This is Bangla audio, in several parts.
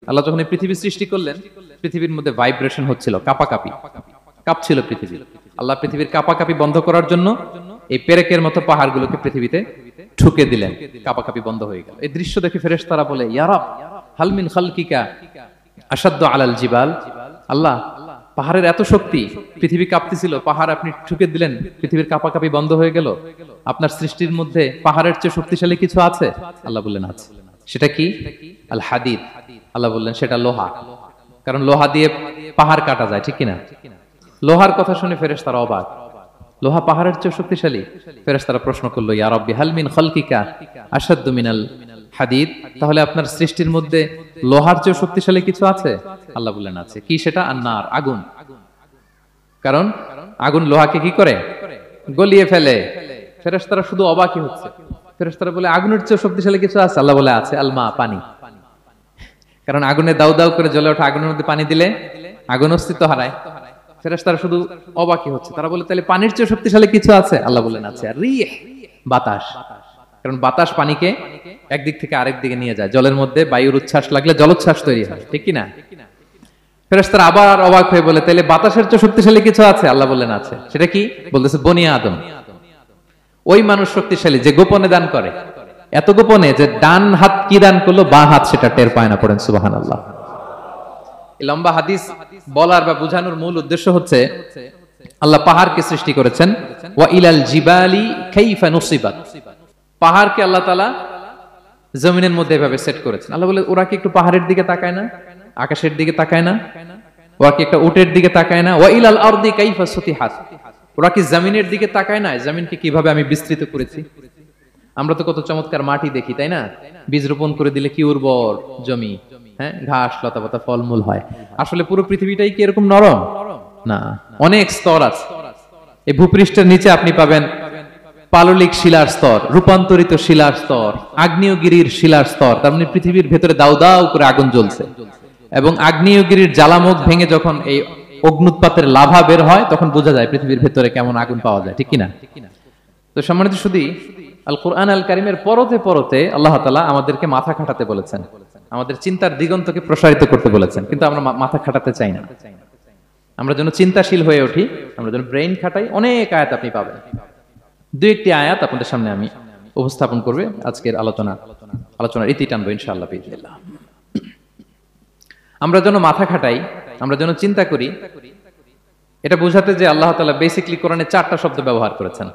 আল্লাহ যখন এই পৃথিবী সৃষ্টি করলেন, পৃথিবীর মধ্যে ভাইব্রেশন হচ্ছিল, কাঁপাকাঁপি, কাঁপছিল পৃথিবী। আল্লাহ পৃথিবীর কাঁপাকাঁপি বন্ধ করার জন্য এই পেরেকের মতো পাহাড়গুলোকে পৃথিবীতে ঠুকে দিলেন, কাঁপাকাঁপি বন্ধ হয়ে গেল। এই দৃশ্য দেখে ফেরেশতারা বলে, ইয়া রাব হাল মিন খালকিকা আশাদ্দু আলাল জিবাল। আল্লাহ, পাহাড়ের এত শক্তি, পৃথিবী কাঁপতেছিল, পাহাড় আপনি ঠুকে দিলেন, পৃথিবীর কাঁপাকাঁপি বন্ধ হয়ে গেল। আপনার সৃষ্টির মধ্যে পাহাড়ের চেয়ে শক্তিশালী কিছু আছে? আল্লাহ বললেন আছে। সেটা কি? আল হাদিদ। আল্লাহ বললেন সেটা লোহা, কারণ লোহা দিয়ে পাহাড় কাটা যায়, ঠিক কিনা? লোহার কথা শুনে ফেরেশতারা অবাক, লোহা পাহাড়ের চেয়ে শক্তিশালী? ফেরেশতারা প্রশ্ন করলো, ইয়া রাব্বি হাল মিন খালকিকা আশাদ্দু মিনাল হাদিদ। তাহলে আপনার সৃষ্টির মধ্যে লোহার চেয়ে শক্তিশালী কিছু আছে? আল্লাহ বললেন আছে। কি সেটা? আন্নার, আগুন। কারণ আগুন লোহাকে কি করে? গলিয়ে ফেলে। ফেরেশতারা শুধু অবাকই হচ্ছে। ফেরেশতারা বলে আগুনের চেয়ে শক্তিশালী কিছু আছে? আল্লাহ বলে আছে আলমা, পানি। কারণ আগুনে দাউ দাউ করে জ্বলে ওঠা আগুনের মধ্যে পানি দিলে আগুন অস্তিত্ব হারায়। ফেরেশতারা শুধু অবাকই হচ্ছে। তারা বলে তাহলে পানির চেয়ে শক্তিশালী কিছু আছে? আল্লাহ বলেন আছে। আর রিহ, বাতাস। কারণ বাতাস পানিকে একদিক থেকে আরেক দিকে নিয়ে যায়। জলের মধ্যে বায়ুর উচ্ছ্বাস লাগলে জলোচ্ছ্বাস তৈরি হয়, ঠিক কি না? ফেরেশতারা আবার অবাক হয়ে বলে তাহলে বাতাসের চেয়ে শক্তিশালী কিছু আছে? আল্লাহ বললেন আছে। সেটা কি? বলতেছে বনি আদম। ওই মানুষ শক্তিশালী যে গোপনে দান করে, এত গোপনে যে ডান হাত কি দান করলো, বাঁ হাত সেটা টের পায় না। পড়েন সুবহানাল্লাহ। এই লম্বা হাদিস বলার বা বোঝানোর মূল উদ্দেশ্য হচ্ছে আল্লাহ পাহাড়কে সৃষ্টি করেছেন। ওয়া ইলাল জিবালি কাইফা নুসিবাত। পাহাড়কে আল্লাহ তাআলা জমিনের মধ্যে এভাবে সেট করেছেন। আল্লাহ বলে ওরা কি একটু পাহাড়ের দিকে তাকায় না? আকাশের দিকে তাকায় না? ওরা কি একটা উটের দিকে তাকায় না? ওয়া ইলাল আরদি কাইফা সুতিহাত। ওরা কি জমিনের দিকে তাকায় না? জমিনকে কিভাবে আমি বিস্তৃত করেছি। আমরা তো কত চমৎকার মাটি দেখি, তাই না? বীজ রোপণ করে দিলে কি উর্বর জমি, হ্যাঁ, ঘাস লতাপাতা ফলমূল হয়। আসলে পুরো পৃথিবীটাই কি এরকম নরম? না, অনেক স্তর আছে। এই ভূপৃষ্ঠের নিচে আপনি পাবেন পাললিক শিলার স্তর, রূপান্তরিত শিলার স্তর, আগ্নেয়গিরির শিলার স্তর। তার মানে পৃথিবীর ভেতরে দাউ দাউ করে আগুন জ্বলছে, এবং আগ্নেয়গিরির জ্বালামুখ ভেঙে যখন এই অগ্নুৎপাতের লাভা বের হয় তখন বোঝা যায় পৃথিবীর ভেতরে কেমন আগুন পাওয়া যায়, ঠিক কিনা? তো সম্মানিত শুধু আল কোরআন আল কারিমের পরতে পরতে আল্লাহ তাআলা আমাদেরকে মাথা খাটাতে বলেছেন, আমাদের চিন্তার দিগন্তকে প্রসারিত করতে বলেছেন, কিন্তু আমরা মাথা খাটাতে চাই না। আমরা যেন চিন্তাশীল হয়ে উঠি, আমরা যেন ব্রেইন খাটাই। অনেক আয়াত আপনি পাবেন। দুই একটি আয়াত আপনাদের সামনে আমি উপস্থাপন করবে আজকের আলোচনার ইতি টানবো ইনশাআল্লাহ বিইজনিল্লাহ। আমরা যেন মাথা খাটাই, আমরা যেন চিন্তা করি, এটা বোঝাতে যে আল্লাহ তাআলা বেসিক্যালি কোরআনে 4টা শব্দ ব্যবহার করেছেন।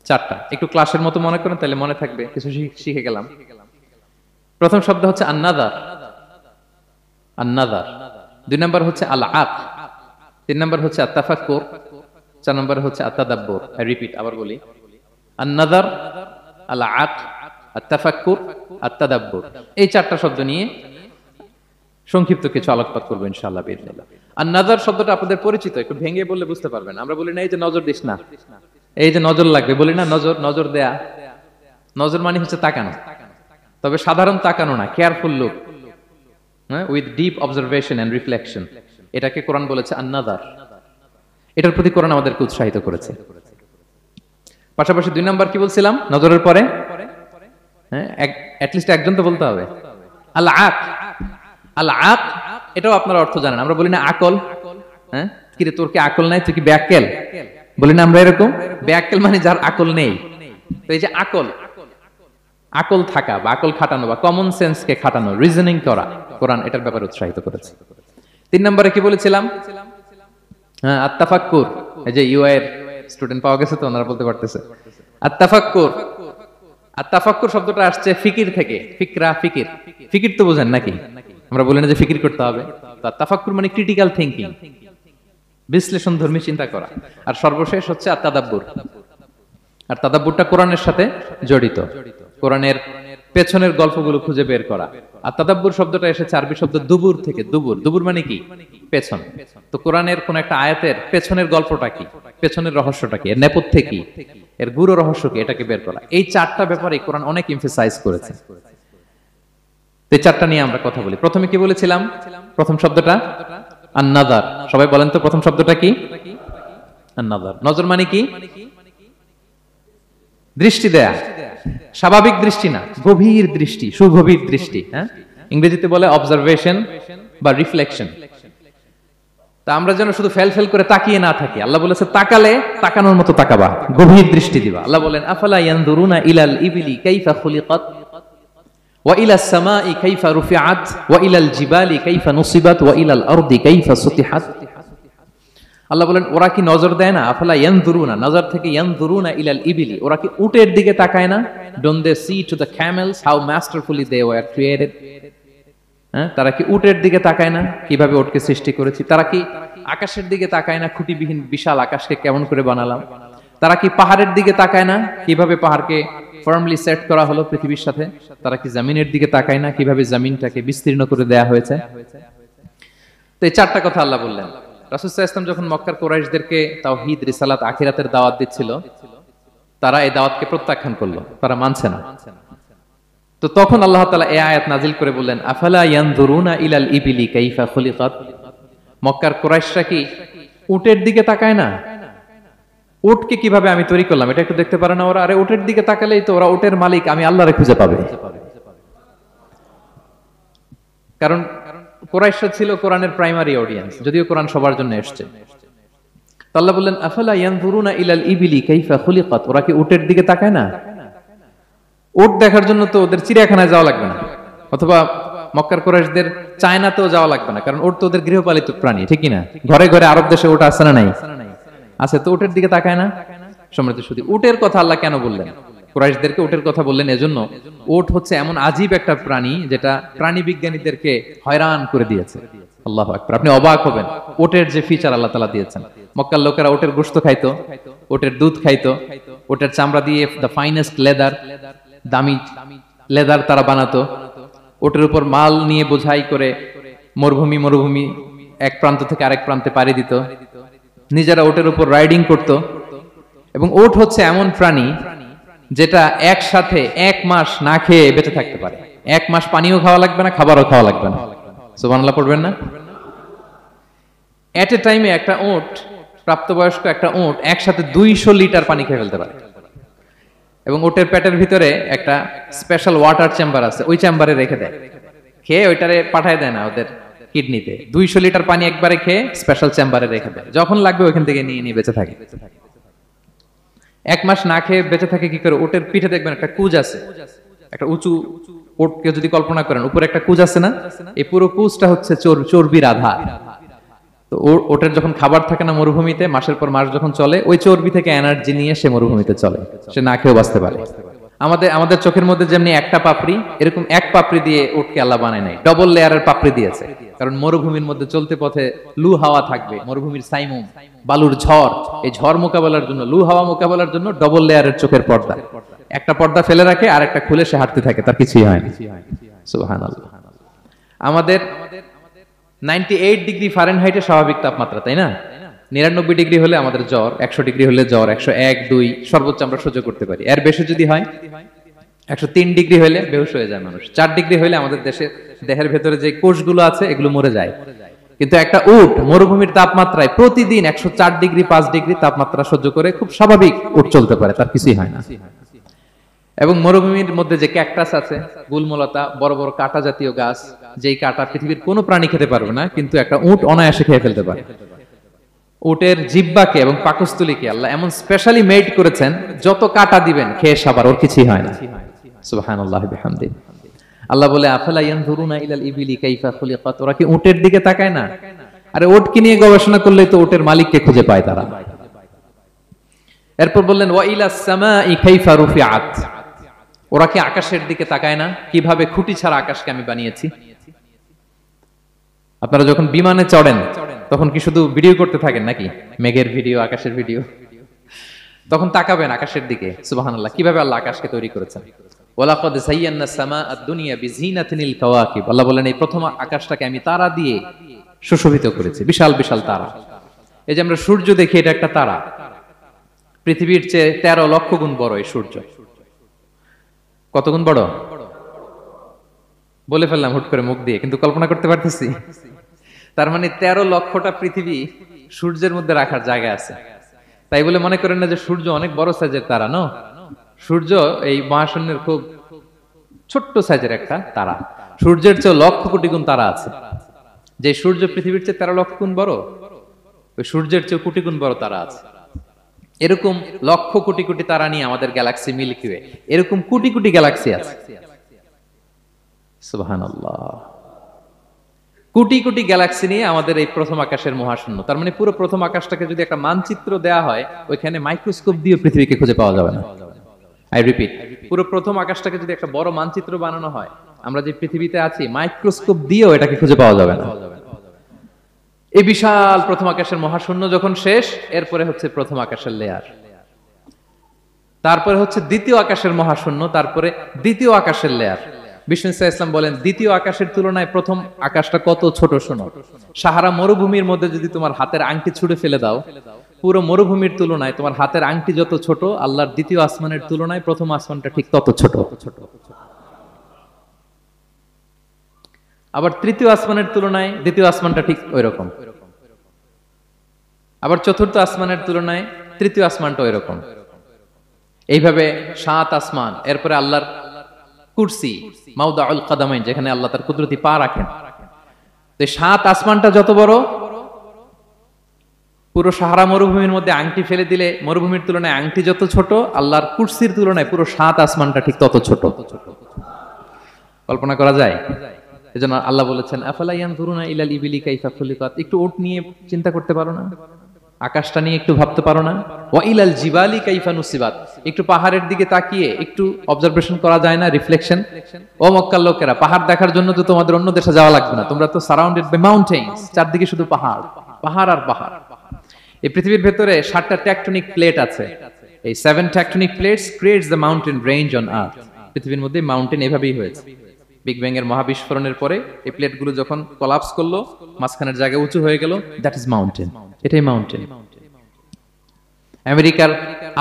4টা, একটু ক্লাসের মতো মনে করেন, তাহলে মনে থাকবে, কিছু শিখে গেলাম। প্রথম শব্দ হচ্ছে আন-নাযার, আন-নাযার। 2 নম্বর হচ্ছে আল-আক, 3 নম্বর হচ্ছে আত-তাফাক্কুর, 4 নম্বর হচ্ছে আত-তাদাব্বুর। আই রিপিট, আবার বলি, আন-নাযার, আল-আক, আত-তাফাক্কুর, আত-তাদাব্বুর। এই 4টা শব্দ নিয়ে সংক্ষিপ্ত কিছু আলোকপাত করবো ইনশাআল্লাহ বিইজনিল্লাহ। আন-নাযার শব্দটা আপনাদের পরিচিত, একটু ভেঙে বললে বুঝতে পারবেন। আমরা বলি না এই যে নজর দিস না, এই যে নজর লাগবে, বলি না নজর দেয়া। নজর মানে হচ্ছে তাকানো, তবে সাধারণ তাকানো না, careful look, with deep observation and reflection. এটাকে কোরআন বলেছে আন-নাযার। এটার প্রতি কোরআন আমাদেরকে উৎসাহিত করেছে। পাশাপাশি 2 নাম্বার কি বলছিলাম নজরের পরে? হ্যাঁ, অ্যাটলিস্ট একজন তো বলতে হবে। আল-আক, আল-আক, এটাও আপনার অর্থ জানেন। আমরা বলি না আকল, হ্যাঁ, কি রে তোর কি আকল নাই, তুই কি ব্যাককেল? বলি না আমরা এরকম? ব্যাককেল মানে যার আকল নেই। তো এই যে আকল, আকল থাকা বা আকল খাটানো বা কমন সেন্সকে খাটানো, রিজনিং করা, কোরআন এটার ব্যাপারে উৎসাহিত করেছে। 3 নম্বরে কি বলেছিলাম? হ্যাঁ, আত-তাফাক্কুর। এই যে ইউআই এর স্টুডেন্ট পাওয়া গেছে তো, ওনারা বলতে পারতেছে আত-তাফাক্কুর। আত-তাফাক্কুর শব্দটা আসছে ফিকির থেকে। ফিকরা, ফিকির। ফিকির তো বোঝেন নাকি? আমরা বলি না যে ফিকির করতে হবে? তো আত-তাফাক্কুর মানে ক্রিটিক্যাল থিংকিং, বিশ্লেষণধর্মী চিন্তা করা। আর সর্বশেষ হচ্ছে আত-তাদাব্বুর। আর তাদাব্বুরটা কোরআনের সাথে জড়িত, কোরআনের পেছনের গল্পগুলো খুঁজে বের করা। আর তাদাব্বুর শব্দটা এসেছে আরবি শব্দ দুবুর থেকে। দুবুর, দুবুর মানে কি? পেছন। তো কোরআনের কোন একটা আয়াতের পেছনের গল্পটা কি, পেছনের রহস্যটা কি, এর নেপথ্যে কি, এর গুরু রহস্য কি, এটাকে বের করা। এই 4টা ব্যাপারে কোরআন অনেক এমফাসাইজ করেছে। এই 4টা নিয়ে আমরা কথা বলি। প্রথমে কি বলেছিলাম? প্রথম শব্দটা আন-নাযার। সবাই বলেন তো প্রথম শব্দটা কি? আন-নাযার। নজর মানে কি? দৃষ্টি দেয়া, স্বাভাবিক দৃষ্টি না, গভীর দৃষ্টি, সুগভীর দৃষ্টি। হ্যাঁ, ইংরেজিতে বলে অবজারভেশন বা রিফ্লেকশন। তা আমরা যেন শুধু ফেল ফেল করে তাকিয়ে না থাকি। আল্লাহ বলেছে তাকালে তাকানোর মতো তাকাবা, গভীর দৃষ্টি দিবা। আল্লাহ বলেন আফালা ইয়ানজুরুনা ইলাল ইবিলি কাইফা খুলিকাত ওয়া ইলাস সামাই কাইফা রুফিআত ওয়া ইলাল জিবালি কাইফা নুসিবাত ওয়া ইলাল আরদি কাইফা সুতিহাত। আল্লাহ বলেন ওরা কি নজর দেয় না? আফালা ইয়ানজুরুনা, নজর থেকে ইয়ানজুরুনা ইলাল ইবিলি, ওরা কি উটের দিকে তাকায় না? Don't they see to the camels how masterfully they were created? হ্যাঁ, তারা কি উটের দিকে তাকায় না কিভাবে উটকে সৃষ্টি করেছি? তারা কি আকাশের দিকে তাকায় না খুঁটিবিহীন বিশাল আকাশকে কেমন করে বানালাম? তারা কি পাহাড়ের দিকে তাকায় না কিভাবে পাহাড়কে ফার্মলি সেট করা হলো পৃথিবীর সাথে? তারা কি জমিনের দিকে তাকায় না কিভাবে জমিনটাকে বিস্তীর্ণ করে দেয়া হয়েছে? তো এই চারটা কথা আল্লাহ বললেন। রাসূল সাল্লাল্লাহু আলাইহি ওয়াসাল্লাম যখন মক্কার কুরাইশদেরকে তাওহীদ, রিসালাত, আখিরাতের দাওয়াত দিচ্ছিল, তারা এই দাওয়াতকে প্রত্যাখ্যান করলো, তারা মানছে না। তো তখন আল্লাহ তাআলা এই আয়াত নাজিল করে বললেন আফালা ইয়ানজুরুনা ইলাল ইবিলি কাইফা খুলিকাত। মক্কার কুরাইশরা কি উটের দিকে তাকায় না? উটকে কিভাবে আমি তৈরি করলাম এটা একটু দেখতে পারে না ওরা? আরে উটের দিকে তাকালেই তো ওরা উটের মালিক আমি আল্লাহরে খুঁজে পাবে। কারণ কুরাইশরা ছিল কোরআনের প্রাইমারি অডিয়েন্স, যদিও কোরআন সবার জন্য এসেছে। আল্লাহ বললেন আফালা ইয়ানজুরুনা ইলাল ইবিলি কাইফা খুলিকাত, ওরা কি উটের দিকে তাকায় না? উট দেখার জন্য তো ওদের চিড়িয়াখানায় যাওয়া লাগবে না, অথবা মক্কার কুরাইশদের চায়নাতেও যাওয়া লাগবে না, কারণ উট তো ওদের গৃহপালিত প্রাণী, ঠিক কি না? ঘরে ঘরে আরব দেশে উট আছে না নাই? আছে। তো উটের দিকে তাকায় না? সম্মানিত শুধু উটের কথা আল্লাহ কেন বললেন? কুরাইশদেরকে উটের কথা বললেন এজন্য, উট হচ্ছে এমন আজীব একটা প্রাণী যেটা প্রাণী বিজ্ঞানীদেরকে হয়রান করে দিয়েছে। আল্লাহু আকবার, আপনি অবাক হবেন উটের যে ফিচার আল্লাহ তাআলা দিয়েছেন। মক্কার লোকেরা উটের গোশত খাইতো, উটের দুধ খাইতো, উটের চামড়া দিয়ে দ্য ফাইনেস্ট লেদার, দামি লেদার তারা বানাতো। উটের উপর মাল নিয়ে বোঝাই করে মরুভূমি এক প্রান্ত থেকে আরেক প্রান্তে পাড়ি দিত, নিজেরা উটের উপর রাইডিং করত। এবং উট হচ্ছে এমন প্রাণী যেটা একসাথে 1 মাস না খেয়ে বেঁচে থাকতে পারে। 1 মাস পানিও খাওয়া লাগবে না, খাবারও খাওয়া লাগবে না। সুবহানাল্লাহ পড়বেন না? এট এ টাইমে একটা উট, প্রাপ্তবয়স্ক একটা উট একসাথে 200 লিটার পানি খেয়ে ফেলতে পারে। এবং উটের পেটের ভিতরে একটা স্পেশাল ওয়াটার চেম্বার আছে, ওই চেম্বারে রেখে দেয়, খেয়ে ওইটারে পাঠায় দেয় না ওদের কিডনিতে। 200 লিটার পানি একবারে খেয়ে স্পেশাল চেম্বারে রেখে দেয়, যখন লাগবে ওইখান থেকে নিয়ে নিয়ে বেঁচে থাকে। 1 মাস না খেয়ে বেঁচে থাকে কি করে? উটের পিঠে দেখবেন একটা কুজ আছে, একটা উঁচু উটকে যদি কল্পনা করেন, উপরে একটা কুজ আছে না? এই পুরো কুজটা হচ্ছে চর্বির আধার। তো ওটের যখন খাবার থাকে না মরুভূমিতে, মাসের পর মাস যখন চলে, ওই চর্বি থেকে এনার্জি নিয়ে সে মরুভূমিতে চলে, সে না খেয়েও বাঁচতে পারে। আমাদের চোখের মধ্যে যেমনি একটা পাপড়ি, এরকম এক পাপড়ি দিয়ে উটকে আল্লাহ বানায় নাই, ডবল লেয়ারের পাপড়ি দিয়েছে। কারণ মরুভূমির মধ্যে চলতে পথে লু হাওয়া থাকবে, মরুভূমির সাইমুম, বালুর ঝড়, এই ঝড় মোকাবেলার জন্য, লু হাওয়া মোকাবেলার জন্য ডবল লেয়ারের চোখের পর্দা। একটা পর্দা ফেলে রাখে আর একটা খুলে সে হাঁটতে থাকে, তার কিছুই হয় না। সুবহানাল্লাহ। আমাদের 98 ডিগ্রি ফারেনহাইটের স্বাভাবিক তাপমাত্রা, তাই না? 99 ডিগ্রি হলে আমাদের জ্বর, 100 ডিগ্রি হলে জ্বর, 101, 2 সর্বোচ্চ আমরা সহ্য করতে পারি। এর বেশি যদি হয়, 103 ডিগ্রি হলে বেহুশ হয়ে যায় মানুষ। 4 ডিগ্রি হলে আমাদের দেহের ভেতরে যে কোষগুলো আছে এগুলো মরে যায়। কিন্তু একটা উট মরুভূমির তাপমাত্রায় প্রতিদিন 104 ডিগ্রি 5 ডিগ্রি তাপমাত্রা সহ্য করে খুব স্বাভাবিক উট চলতে পারে, তার কিছুই হয় না। এবং মরুভূমির মধ্যে যে ক্যাকটাস আছে, গুলমলতা, বড় বড় কাঁটা জাতীয় গাছ, যেই কাঁটা পৃথিবীর কোনো প্রাণী খেতে পারবে না, কিন্তু একটা উট অনায়াসে খেয়ে ফেলতে পারে। উটের জিহ্বাকে এবং পাকস্থলীকে আল্লাহ এমন স্পেশালি মেড করেছেন, যত কাঁটা দিবেন খেয়ে সাবার, ওর কিছুই হয় না। সুবহানাল্লাহ বিহামদি। আল্লাহ বলে আফালা ইয়ানজুরুনা ইলাল ইবিলি কাইফা খুলিকাত, ওরা কি উটের দিকে তাকায় না? আরে উটকে নিয়ে গবেষণা করলেই তো উটের মালিককে খুঁজে পায় তারা। এরপর বললেন ওয়া ইলাস সামাই কাইফা রুফিআত, ওরা কি আকাশের দিকে তাকায় না কিভাবে খুঁটি ছাড়া আকাশকে আমি বানিয়েছি? আপনারা যখন বিমানে চড়েন তখন কি শুধু ভিডিও করতে থাকেন নাকি? মেঘের ভিডিও, আকাশের ভিডিও, তখন তাকাবেন আকাশের দিকে। সুবহানাল্লাহ, কিভাবে আল্লাহ আকাশকে তৈরি করেছেন। ওয়ালাকাদ যায়্যানাস সামাআদ দুনিয়া বিজিনাতিল কাওয়াকিব, আল্লাহ বলেন এই প্রথম আকাশটাকে আমি তারা দিয়ে সুশোভিত করেছি, বিশাল বিশাল তারা। এই যে আমরা সূর্য দেখি, এটা একটা তারা, পৃথিবীর চেয়ে 13 লক্ষ গুণ বড় এই সূর্য। কত গুণ বড় বলে ফেললাম হুট করে মুখ দিয়ে, কিন্তু কল্পনা করতে পারতেছি। তার মানে 13 লক্ষটা পৃথিবী সূর্যের মধ্যে রাখার জায়গা আছে। তাই বলে মনে করেন না যে সূর্য অনেক বড় সাইজের তারা, নো। সূর্য এই মহাশূন্যের খুব ছোট্ট সাইজের একটা তারা। সূর্যের চেয়ে লক্ষ কোটি গুণ তারা আছে। যে সূর্য পৃথিবীর চেয়ে 13 লক্ষ গুণ বড়, ওই সূর্যের চেয়ে কোটি গুণ বড় তারা আছে। এরকম লক্ষ কোটি কোটি তারা নিয়ে আমাদের গ্যালাক্সি মিল্কি ওয়ে, এরকম কোটি কোটি গ্যালাক্সি আছে। সুবহানাল্লাহ। কোটি কোটি গ্যালাক্সি নিয়ে আমাদের এই প্রথম আকাশের মহাশূন্য। তার মানে পুরো প্রথম আকাশটাকে যদি একটা মানচিত্র দেয়া হয়, ওইখানে মাইক্রোস্কোপ দিয়ে পৃথিবীকে খুঁজে পাওয়া যাবে না। আই রিপিট, পুরো প্রথম আকাশটাকে যদি একটা বড় মানচিত্র বানানো হয়, আমরা যে পৃথিবীতে আছি মাইক্রোস্কোপ দিয়েও এটাকে খুঁজে পাওয়া যাবে না। এই বিশাল প্রথম আকাশের মহাশূন্য যখন শেষ, এরপরে হচ্ছে প্রথম আকাশের লেয়ার, তারপরে হচ্ছে দ্বিতীয় আকাশের মহাশূন্য, তারপরে দ্বিতীয় আকাশের লেয়ার। বিষ্ণু ইসলাম বলেন, দ্বিতীয় আকাশের তুলনায় প্রথম আকাশটা কত ছোট শোনো। সাহারা মরুভূমির মধ্যে যদি তোমার হাতের আংটি ছুঁড়ে ফেলে দাও, পুরো মরুভূমির তুলনায় তোমার হাতের আংটি যত ছোট, আল্লাহর দ্বিতীয় আসমানের তুলনায় প্রথম আসমানটা ঠিক তত ছোট। আবার তৃতীয় আসমানের তুলনায় দ্বিতীয় আসমানটা ঠিক ওই রকম। আবার চতুর্থ আসমানের তুলনায় তৃতীয় আসমানটা ওই রকম। এইভাবে 7 আসমান, এরপরে আল্লাহর কুরসি, মাউদাউল কাদামাইন, যেখানে আল্লাহ তার কুদরতি পা রাখেন। তো 7 আসমানটা যত বড়, পুরো সাহারা মরুভূমির মধ্যে আংটি ফেলে দিলে মরুভূমির তুলনায় আংটি যত ছোট, আল্লাহর কুরসির তুলনায় পুরো 7 আসমানটা ঠিক তত ছোট। কল্পনা করা যায়? এজন্য আল্লাহ বলেছেন, আফালা ইয়ানজুরুনা ইলাল ইবিলি কাইফা খুলিকাত। একটু উট নিয়ে চিন্তা করতে পারো না? আকাশটা নিয়ে একটু ভাবতে পারো না? ওয়া ইলাল জিবালি কাইফা নুসিবাত। একটু পাহাড়ের দিকে তাকিয়ে একটু অবজারভেশন করা যায় না, রিফ্লেকশন? ও মক্কার লোকেরা, পাহাড় দেখার জন্য তো তোমাদের অন্য দেশে যাওয়া লাগবে না, তোমরা তো সারাউন্ডেড বাই মাউন্টেন্স, চারদিকে শুধু পাহাড়, পাহাড় আর পাহাড়। এই পৃথিবীর ভেতরে 7টা টেকটনিক প্লেট আছে। এই 7 tectonic plates creates the mountain range on earth. পৃথিবীর মধ্যে মাউন্টেন এভাবেই হয়েছে। বিগ ব্যাং এর মহাবিস্ফোরণের পরে এই প্লেটগুলো যখন কোলাপস করলো, মাঝখানের জায়গা উঁচু হয়ে গেল, দ্যাট ইজ মাউন্টেন। এটাই মাউন্টেন। আমেরিকার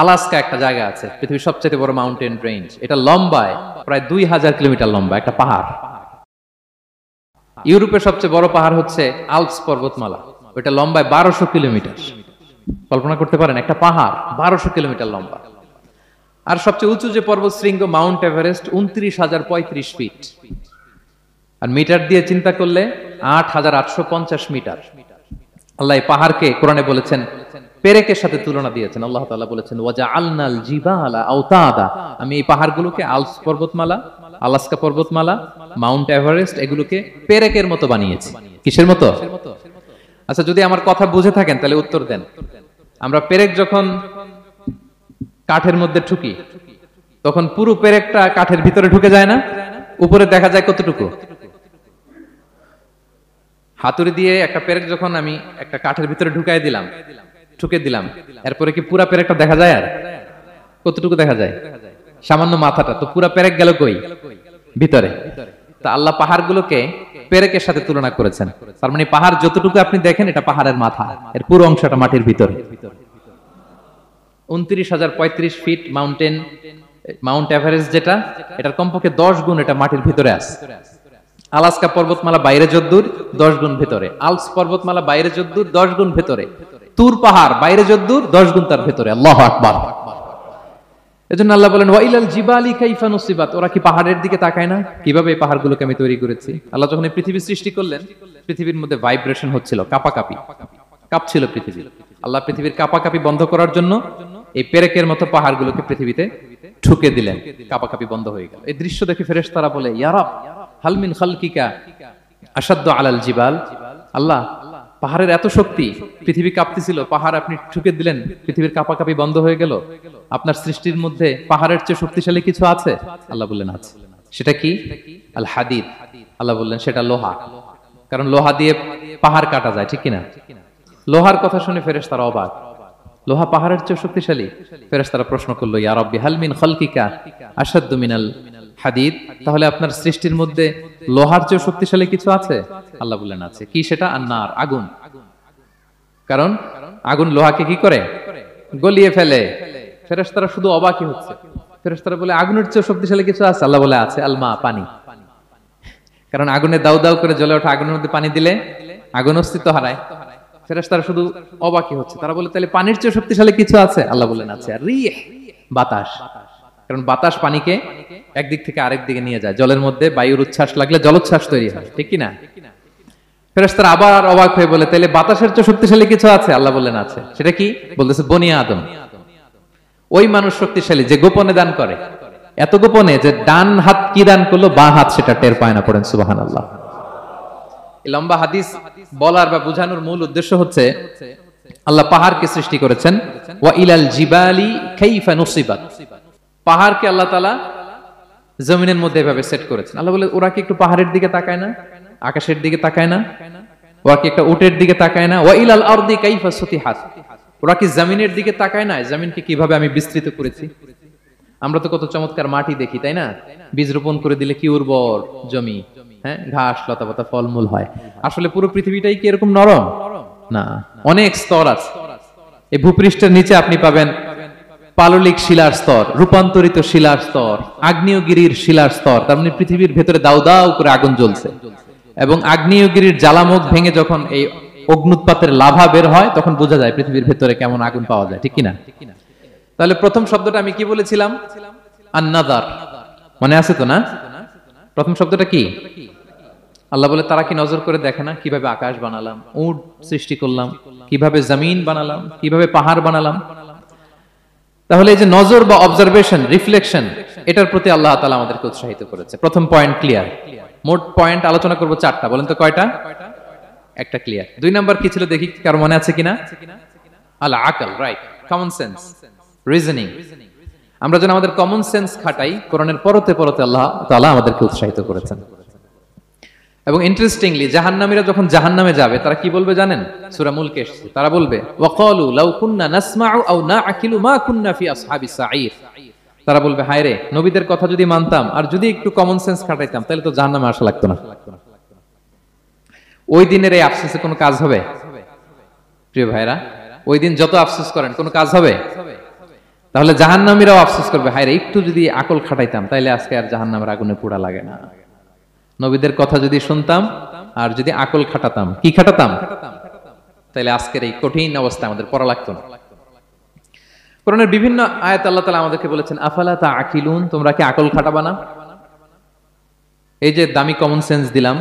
আলাস্কা একটা জায়গা আছে, পৃথিবীর সবচেয়ে বড় মাউন্টেন রেঞ্জ। এটা লম্বায় প্রায় 2000 কিলোমিটার লম্বা একটা পাহাড়। ইউরোপের সবচেয়ে বড় পাহাড় হচ্ছে আল্পস পর্বতমালা, ওটা লম্বায় 1200 কিলোমিটার। কল্পনা করতে পারেন, একটা পাহাড় 1200 কিলোমিটার লম্বা। আর সবচেয়ে উঁচু যে পর্বত শৃঙ্গ মাউন্ট এভারেস্ট 29,035 ফিট। আর মিটার দিয়ে চিন্তা করলে 8,850 মিটার। আল্লাহ এই পাহাড়কে কোরআনে বলেছেন, পেরেকের সাথে তুলনা দিয়েছেন। আল্লাহ তাআলা বলেছেন, ওয়াজআলনাল জিবালা আওতাদা। আমি এই পাহাড়গুলোকে আল্পস পর্বতমালা, আলাস্কা পর্বতমালা, মাউন্ট এভারেস্ট, এগুলোকে পেরেকের মতো বানিয়েছি। কিসের মতো? আচ্ছা, যদি আমার কথা বুঝে থাকেন তাহলে উত্তর দেন। আমরা পেরেক যখন কাঠের মধ্যে ঠুকি, তখন পুরো পেরেকটা কাঠের ভিতরে ঢুকে যায় না? উপরে দেখা যায় কতটুকু? হাতুড়ি দিয়ে একটা পেরেক যখন আমি একটা কাঠের ভিতরে ঢুকাই দিলাম, ঠুকে দিলাম, এরপরে কি পুরা পেরেকটা দেখা যায়? আর কতটুকু দেখা যায়? সামান্য মাথাটা। তো পুরা পেরেক গেল কই? ভিতরে। তা আল্লাহ পাহাড়গুলোকে পেরেকের সাথে তুলনা করেছেন। তার মানে পাহাড় যতটুকু আপনি দেখেন, এটা পাহাড়ের মাথা, এর পুরো অংশটা মাটির ভিতরে। 29,035 ফিট মাউন্টেন, মাউন্ট এভারেস্ট যেটা, এটার কমপক্ষে 10 গুণ এটা মাটির ভিতরে আছে। আলাস্কা পর্বতমালা বাইরে যদ্দূর, 10 গুণ ভেতরে। আল্পস পর্বতমালা বাইরে যদ্দূর, 10 গুণ ভেতরে। তুর পাহাড় বাইরে যদ্দূর, 10 গুণ তার ভেতরে। আল্লাহু আকবার। এজন্য আল্লাহ বলেন, ওয়া ইলাল জিবালি কাইফা নুসিবাত। ওরা কি পাহাড়ের দিকে তাকায় না? কিভাবে এই পাহাড়গুলোকে আমি তৈরি করেছি। আল্লাহ যখন এই পৃথিবী সৃষ্টি করলেন, পৃথিবীর মধ্যে ভাইব্রেশন হচ্ছিল, কাঁপাকাঁপি, কাঁপছিল পৃথিবী। আল্লাহ পৃথিবীর কাঁপাকাঁপি বন্ধ করার জন্য এই পেরেকের মতো পাহাড়গুলোকে পৃথিবীতে ঠুকে দিলেন, কাঁপাকাঁপি বন্ধ হয়ে গেল। এই দৃশ্য দেখে ফেরেশতারা বলে, ইয়া রাব হাল মিন খালকিকা আশাদ্দু আলাল জিবাল। আল্লাহ, পাহাড়ের এত শক্তি, পৃথিবী কাঁপতেছিল, পাহাড় আপনি ঠুকে দিলেন, পৃথিবীর কাঁপাকাঁপি বন্ধ হয়ে গেল। আপনার সৃষ্টির মধ্যে পাহাড়ের চেয়ে শক্তিশালী কিছু আছে? আল্লাহ বললেন আছে। সেটা কি? আল হাদিদ। আল্লাহ বললেন সেটা লোহা। কারণ লোহা দিয়ে পাহাড় কাটা যায়, ঠিক কিনা? লোহার কথা শুনে ফেরেশতারা অবাক। লোহা পাহাড়ের চেয়ে শক্তিশালী? ফেরেশতারা প্রশ্ন করলো, ইয়া রাব্বি হাল মিন খালকিকা আশাদ্দু মিনাল হাদিদ। তাহলে আপনার সৃষ্টির মধ্যে লোহার চেয়ে শক্তিশালী কিছু আছে? আল্লাহ বললেন আছে। কি সেটা? আন্নার, আগুন। কারণ আগুন লোহাকে কি করে? গলিয়ে ফেলে। ফেরেশতারা শুধু অবাকই হচ্ছে। ফেরেশতারা বলে, আগুনের চেয়ে শক্তিশালী কিছু আছে? আল্লাহ বলে আছে, আলমা, পানি। কারণ আগুনে দাউ দাউ করে জ্বলে ওঠা আগুনের মধ্যে পানি দিলে আগুন অস্তিত্ব হারায়। ফেরেশতারা শুধু অবাকই হচ্ছে। তারা বলে, তাহলে পানির চেয়ে শক্তিশালী কিছু আছে? আল্লাহ বলেন আছে। আর রিহ, বাতাস। কারণ বাতাস পানিকে একদিক থেকে আরেক দিকে নিয়ে যায়, জলের মধ্যে বায়ুর উচ্ছ্বাস লাগলে জলোচ্ছ্বাস তৈরি হয়, ঠিক কি না? ফেরেশতারা আবার অবাক হয়ে বলে, তাহলে বাতাসের চেয়ে শক্তিশালী কিছু আছে? আল্লাহ বললেন আছে। সেটা কি? বলতেছে বনি আদম। ওই মানুষ শক্তিশালী যে গোপনে দান করে, এত গোপনে যে ডান হাত কি দান করলো বাঁ হাত সেটা টের পায় না। পড়েন সুবহানাল্লাহ। এই লম্বা হাদিস বলার বা বোঝানোর মূল উদ্দেশ্য হচ্ছে আল্লাহ পাহাড়কে সৃষ্টি করেছেন, ওয়া ইলাল জিবালি কাইফা নুসিবাত। পাহাড়কে আল্লাহ তাআলা জমিনের মধ্যে এভাবে সেট করেছেন। আল্লাহ বলে, ওরা কি একটু পাহাড়ের দিকে তাকায় না, আকাশের দিকে তাকায় না? ওরা কি একটা উটের দিকে তাকায় না? ওয়া ইলাল আরদি কাইফা সুতিহাত। ওরা কি জমিনের দিকে তাকায় না, জমিনকে কিভাবে আমি বিস্তৃত করেছি? আমরা তো কত চমৎকার মাটি দেখি, তাই না? বীজ রোপণ করে দিলে কি উর্বর জমি, হ্যাঁ, ঘাস লতাপাতা ফলমূল হয়। আসলে পুরো পৃথিবীটাই কি এরকম নরম? না, অনেক স্তর আছে। এই ভূপৃষ্ঠের নিচে আপনি পাবেন পাললিক শিলার স্তর, রূপান্তরিত শিলার স্তর, আগ্নেয়গিরির শিলার স্তর। তার মানে পৃথিবীর ভেতরে দাউ দাউ করে আগুন জ্বলছে, এবং আগ্নেয়গিরির জ্বালামুখ ভেঙে যখন এই অগ্নুৎপাতের লাভা বের হয় তখন বোঝা যায় পৃথিবীর ভেতরে কেমন আগুন পাওয়া যায়, ঠিক কিনা? তাহলে প্রথম শব্দটা আমি কি বলেছিলাম? আন-নাযার। মনে আছে তো না? প্রথম শব্দটা কি? আল্লাহ বলে, তারা কি নজর করে দেখে না কিভাবে আকাশ বানালাম, উট সৃষ্টি করলাম, কিভাবে জমিন বানালাম, কিভাবে পাহাড় বানালাম? তাহলে এই যে নজর বা অবজারভেশন, রিফ্লেকশন, এটার প্রতি আল্লাহ তাআলা আমাদেরকে উৎসাহিত করেছে। প্রথম পয়েন্ট ক্লিয়ার। মোট পয়েন্ট আলোচনা করব 4টা। বলেন তো কয়টা? একটা ক্লিয়ার। 2 নাম্বার কি ছিল দেখি, কার মনে আছে কিনা? আল আকল, রাইট, কমন সেন্স, রিজনিং। আমরা যেন আমাদের কমন সেন্স খাটাই, কোরআনের পরতে পরতে আল্লাহ তাআলা আমাদেরকে উৎসাহিত করেছেন। এবং ইন্টারেস্টিংলি জাহান্নামীরা যখন জাহান্নামে যাবে তারা কি বলবে জানেন? সূরা মুলকে এসেছে, তারা বলবে ওয়াকালু লাউ কুননা নাসমাউ আও নাআকিলু মা কুননা ফি আসহাবিস সাঈর। তারা বলবে, হায় রে, নবীদের কথা যদি মানতাম আর যদি একটু কমন সেন্স খাটাইতাম তাহলে তো জাহান্নামে আসা লাগতো না। ওই দিনের এই আফসোসে কোনো কাজ হবে? প্রিয় ভাইরা, ওই দিন যত আফসোস করেন কোনো কাজ হবে? তাহলে জাহান্নামীরাও আফসোস করবে, হায় রে, একটু যদি আকল খাটাইতাম তাহলে আজকে আর জাহান্নামের আগুনে পোড়া লাগে না। নবীদের কথা যদি শুনতাম আর যদি আকল খাটাতাম, কি খাটাতাম, তাহলে আজকের এই কঠিন অবস্থা আমাদের পড়া লাগতো না। কোরআনের বিভিন্ন আয়াত আল্লাহ তাআলা আমাদেরকে বলেছেন, আফালা তাআকিলুন, তোমরা কি আকল খাটাবা না? এই যে দামি কমন সেন্স দিলাম,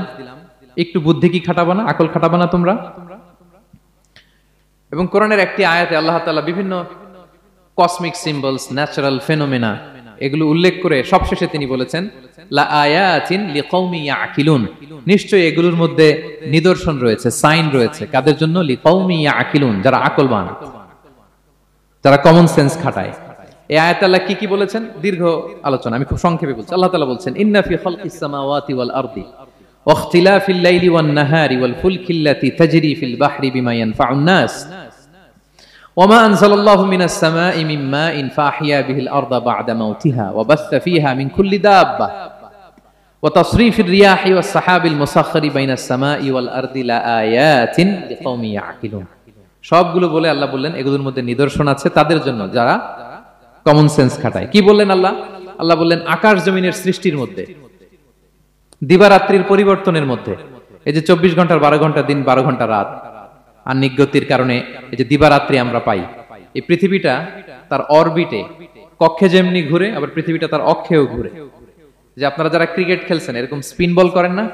একটু বুদ্ধি কি খাটাবা না, আকল খাটাবা না তোমরা? এবং কোরআনের একটি আয়াতে আল্লাহ তাআলা বিভিন্ন কসমিক সিম্বলস, ন্যাচারাল ফেনোমেনা, এগুলো উল্লেখ করে সবশেষে তিনি বলেছেন, লা আয়াতিন লিকাউমি ইয়াকিলুন, নিশ্চয়ই এগুলোর মধ্যে নিদর্শন রয়েছে, সাইন রয়েছে, কাদের জন্য? লিকাউমি ইয়াকিলুন, যারা আকলবান, যারা কমন সেন্স খাটায়। এই আয়াতে আল্লাহ কি কি বলেছেন? দীর্ঘ আলোচনা, আমি খুব সংক্ষেপে বলছি। আল্লাহ তাআলা বলছেন, ইন্না ফি খালকিস সামাওয়াতি ওয়াল আরদি ওয়া ইখতিলাফিল লাইলি ওয়ান নাহারি ওয়াল ফুলকিল্লাতি তাজরি ফিল বাহরি বিমা ইয়ানফাউন নাস وما أنزل الله من السماء من ماء فأحيا به الأرض بعد موتها وبث فيها من كل دابة وتصريف الرياح والسحاب المسخر بين السماء والأرض لآيات لقوم يعقلون। সবগুলো বলে আল্লাহ বললেন এগুলোর মধ্যে নিদর্শন আছে তাদের জন্য যারা কমন সেন্স খাটায়। কি বললেন আল্লাহ? আল্লাহ বললেন আকাশ জমিনের সৃষ্টির মধ্যে, দিবারাত্রির পরিবর্তনের মধ্যে, এই যে 24 ঘন্টার 12 ঘন্টা দিন, 12 ঘন্টা রাত, আর নিগতির কারণে এই যে দিবারাত্রি আমরা পাই, এই পৃথিবীটা তার অরবিটে, কক্ষে যেমনি ঘুরে আবার পৃথিবীটা তার অক্ষেও ঘুরে। যে আপনারা যারা ক্রিকেট খেলছেন এরকম স্পিন বল করেন না?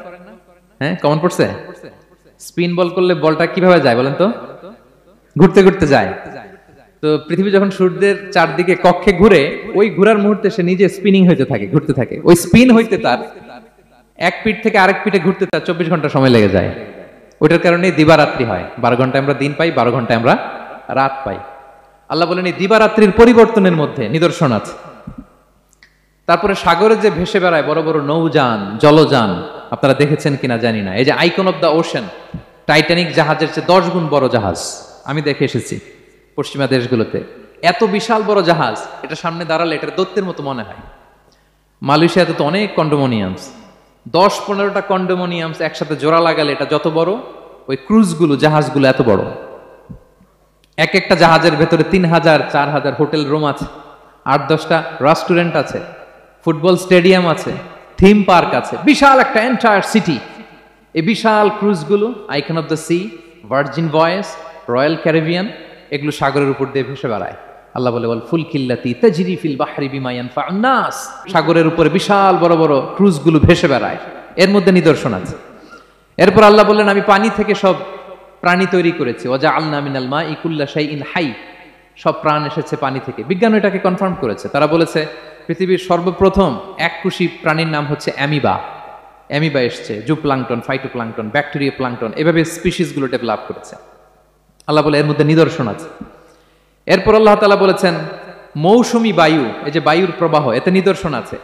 হ্যাঁ, কমন পড়ছে? স্পিন বল করলে বলটা কিভাবে যায় বলেন তো? ঘুরতে ঘুরতে যায়। তো পৃথিবী যখন সূর্যের চারদিকে কক্ষে ঘুরে, ওই ঘোরার মুহূর্তে সে নিজে স্পিনিং হইতে থাকে, ঘুরতে থাকে। ওই স্পিন হইতে তার এক পিঠ থেকে আরেক পিঠে ঘুরতে তার 24 ঘন্টা সময় লেগে যায়। ওইটার কারণে দিবারাত্রি হয়। 12 ঘন্টায় আমরা দিন পাই, 12 ঘন্টায় আমরা রাত পাই। আল্লাহ বলেন এই দিবারাত্রির পরিবর্তনের মধ্যে নিদর্শন আছে। তারপরে সাগরে যে ভেসে বেড়ায় বড় বড় নৌযান, জলযান, আপনারা দেখেছেন কিনা জানি না, এই যে icon of the ocean, Titanic জাহাজের চেয়ে 10 গুণ বড় জাহাজ, আমি দেখে এসেছি পশ্চিমা দেশগুলোতে। এত বিশাল বড় জাহাজ, এটা সামনে দাঁড়ালে এটার দৈত্যের মতো মনে হয়। মালয়েশিয়াতে তো অনেক কন্ডোমোনিয়ামস, 10-15টা কন্ডোমোনিয়ামস একসাথে জোড়া লাগালে এটা যত বড়, ওই ক্রুজগুলো, জাহাজগুলো এত বড়। এক একটা জাহাজের ভেতরে 3000-4000 হোটেল রুম আছে, 8-10টা রেস্টুরেন্ট আছে, ফুটবল স্টেডিয়াম আছে, থিম পার্ক আছে, বিশাল একটা এন্টায়ার সিটি। এই বিশাল ক্রুজগুলো, Icon of the Sea, Virgin Voyages, Royal Caribbean, এগুলো সাগরের উপর দিয়ে ভেসে বেড়ায়। আল্লাহ বলে ওয়াল ফুলকিল্লাতি তাজরি ফিল বাহরি বিমা ইয়ানফাউন নাস, সাগরের উপরে বিশাল বড় বড় ক্রুজগুলো ভেসে বেড়ায়, এর মধ্যে নিদর্শন আছে। এরপর আল্লাহ বললেন আমি পানি থেকে সব প্রাণী তৈরি করেছি, ওয়াজআলনা মিনাল মাই কুল্লা শাইইন হাই, সব প্রাণ এসেছে পানি থেকে। বিজ্ঞান এটাকে কনফার্ম করেছে, তারা বলেছে পৃথিবীর সর্বপ্রথম এককোষী প্রাণীর নাম হচ্ছে অ্যামিবা। অ্যামিবা এসছে, জুপ্লাঙ্কটন, ফাইটোপ্লাঙ্কটন, ব্যাকটেরিয়া প্লাঙ্কটন, এভাবে স্পিসিসগুলো ডেভেলপ করেছে। আল্লাহ বলে এর মধ্যে নিদর্শন আছে। এরপর আল্লাহ তাআলা বলেছেন মৌসুমী বায়ু, এই যে বায়ুর প্রবাহ, এতে নিদর্শন আছে।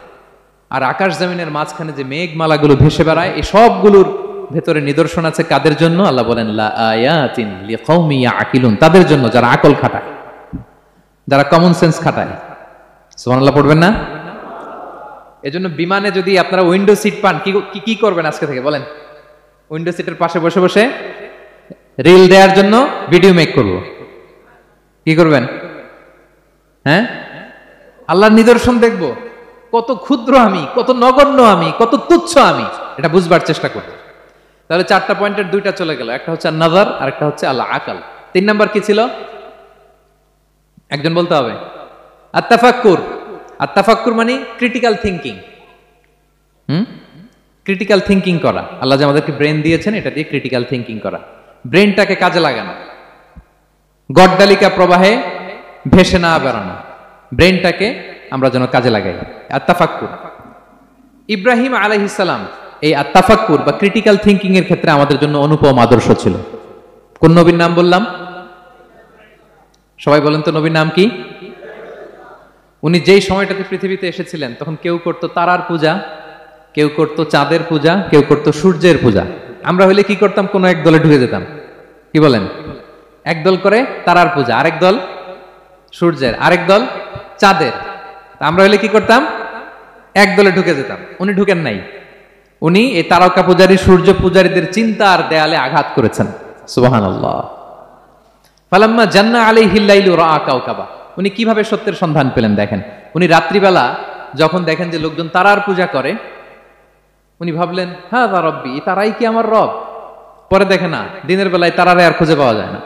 আর আকাশ জমিনের মাঝখানে যে মেঘমালাগুলো ভেসে বেড়ায়, এই সবগুলোর ভেতরে নিদর্শন আছে। কাদের জন্য? আল্লাহ বলেন লা আয়াতিন লিকাউমি ইয়াকিলুন, তাদের জন্য যারা আকল খাটায়, যারা কমন সেন্স খাটায়। সুবহানাল্লাহ পড়বেন না? এজন্য বিমানে যদি আপনারা উইন্ডো সিট পান, কি করবেন আজকে থেকে বলেন? উইন্ডো সিটের পাশে বসে বসে রিল দেওয়ার জন্য ভিডিও মেক করব। কি করবেন? হ্যাঁ, আল্লাহর নিদর্শন দেখব, কত ক্ষুদ্র আমি, কত নগণ্য আমি, কত তুচ্ছ আমি, এটা বুঝবার চেষ্টা করব। তাহলে 4টা পয়েন্টের 2টা চলে গেল, একটা হচ্ছে নাজার আর একটা হচ্ছে আল্লাহ আকল। 3 নাম্বার কি ছিল? একজন বলতে হবে। আত-তাফাক্কুর। আত-তাফাক্কুর মানে ক্রিটিক্যাল থিংকিং। ক্রিটিক্যাল থিংকিং করা। আল্লাহ যে আমাদেরকে ব্রেন দিয়েছেন, এটা দিয়ে ক্রিটিক্যাল থিংকিং করা, ব্রেনটাকে কাজে লাগানো, গড্ডালিকা প্রবাহে ভেসে না বেড়ানো, ব্রেনটাকে আমরা যেন কাজে লাগাই। আত-তাফাক্কুর। ইব্রাহিম আলাইহিস সালাম এই আত-তাফাক্কুর বা ক্রিটিক্যাল থিংকিং এর ক্ষেত্রে আমাদের জন্য অনুপম আদর্শ ছিল। কোন নবীর নাম বললাম? সবাই বলেন তো নবীর নাম কি? উনি যেই সময়টাতে পৃথিবীতে এসেছিলেন তখন কেউ করত তারার পূজা, কেউ করত চাঁদের পূজা, কেউ করত সূর্যের পূজা। আমরা হইলে কি করতাম? কোন এক দলে ঢুকে যেতাম। কি বলেন? এক দল করে তারার পূজা, আরেক দল সূর্যের, আরেক দল চাঁদের। আমরা হইলে কি করতাম? এক দলে ঢুকে যেতাম। উনি ঢুকেন নাই। উনি এই তারকা পূজারী, সূর্য পূজারীদের চিন্তার দেয়ালে আঘাত করেছেন। সুবহানাল্লাহ। ফালাম্মা জান্না আলাইহিল লাইলু রাআ কাওকাবা। উনি কিভাবে সত্যের সন্ধান পেলেন দেখেন। উনি রাত্রিবেলা যখন দেখেন যে লোকজন তারার পূজা করে, উনি ভাবলেন হাযা রাব্বি, তারাই কি আমার রব? পরে দেখে না, দিনের বেলায় তারারে আর খুঁজে পাওয়া যায় না।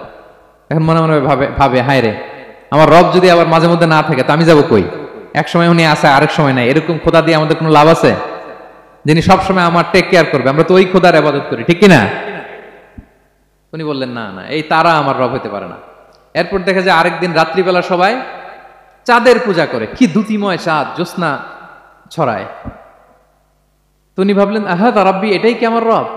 এখন মনে মনে ভাবে হায় রে, আমার রব যদি আবার মাঝে মধ্যে না থাকে তো আমি যাবো কই? এক সময় উনি আসে, আরেক সময় নাই। এরকম খোদা দিয়ে আমাদের কোনো লাভ আছে? যিনি সবসময় আমার টেক কেয়ার করবে, আমরা তো ওই খোদার ইবাদত করি, ঠিক কিনা? উনি বললেন না না, এই তারা আমার রব হতে পারে না। এরপর দেখা যায় আরেকদিন রাত্রিবেলা সবাই চাঁদের পূজা করে, কি দ্যুতিময় চাঁদ, জ্যোৎস্না ছড়ায়। তো উনি ভাবলেন হাযা রাব্বি, এটাই কি আমার রব?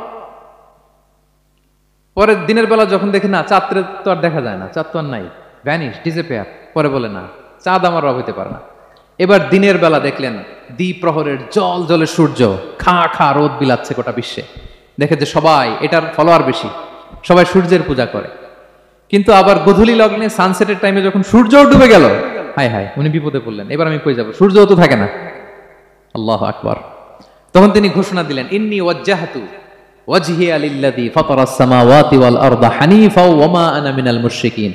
পরে দিনের বেলা যখন দেখি না, চাঁদ তো আর দেখা যায় না, চাঁদ তো আর নাই, ভ্যানিশ, ডিসঅ্যাপিয়ার। পরে বলে না, চাঁদ আমার রব হতে পারে না। এবার দিনের বেলা দেখলেন দ্বিপ্রহরের জল জলে সূর্য খা খা রোদ বিলাচ্ছে গোটা বিশ্বে। দেখে যে সবাই এটার ফলোয়ার বেশি, সবাই সূর্যের পূজা করে। কিন্তু আবার গোধূলি লগ্নে সানসেটের টাইমে যখন সূর্যও ডুবে গেল, হায় হায়, উনি বিপদে পড়লেন। এবার আমি কই যাব? সূর্যও তো থাকে না। আল্লাহু আকবার। তখন তিনি ঘোষণা দিলেন ইন্নী ওয়াজ্জাহতু ওয়াজহিয়া লিল্লাযী ফাতারাস সামাওয়াতি ওয়াল আরদা হানিফা ওয়া মা আনা মিনাল মুশরিকিন।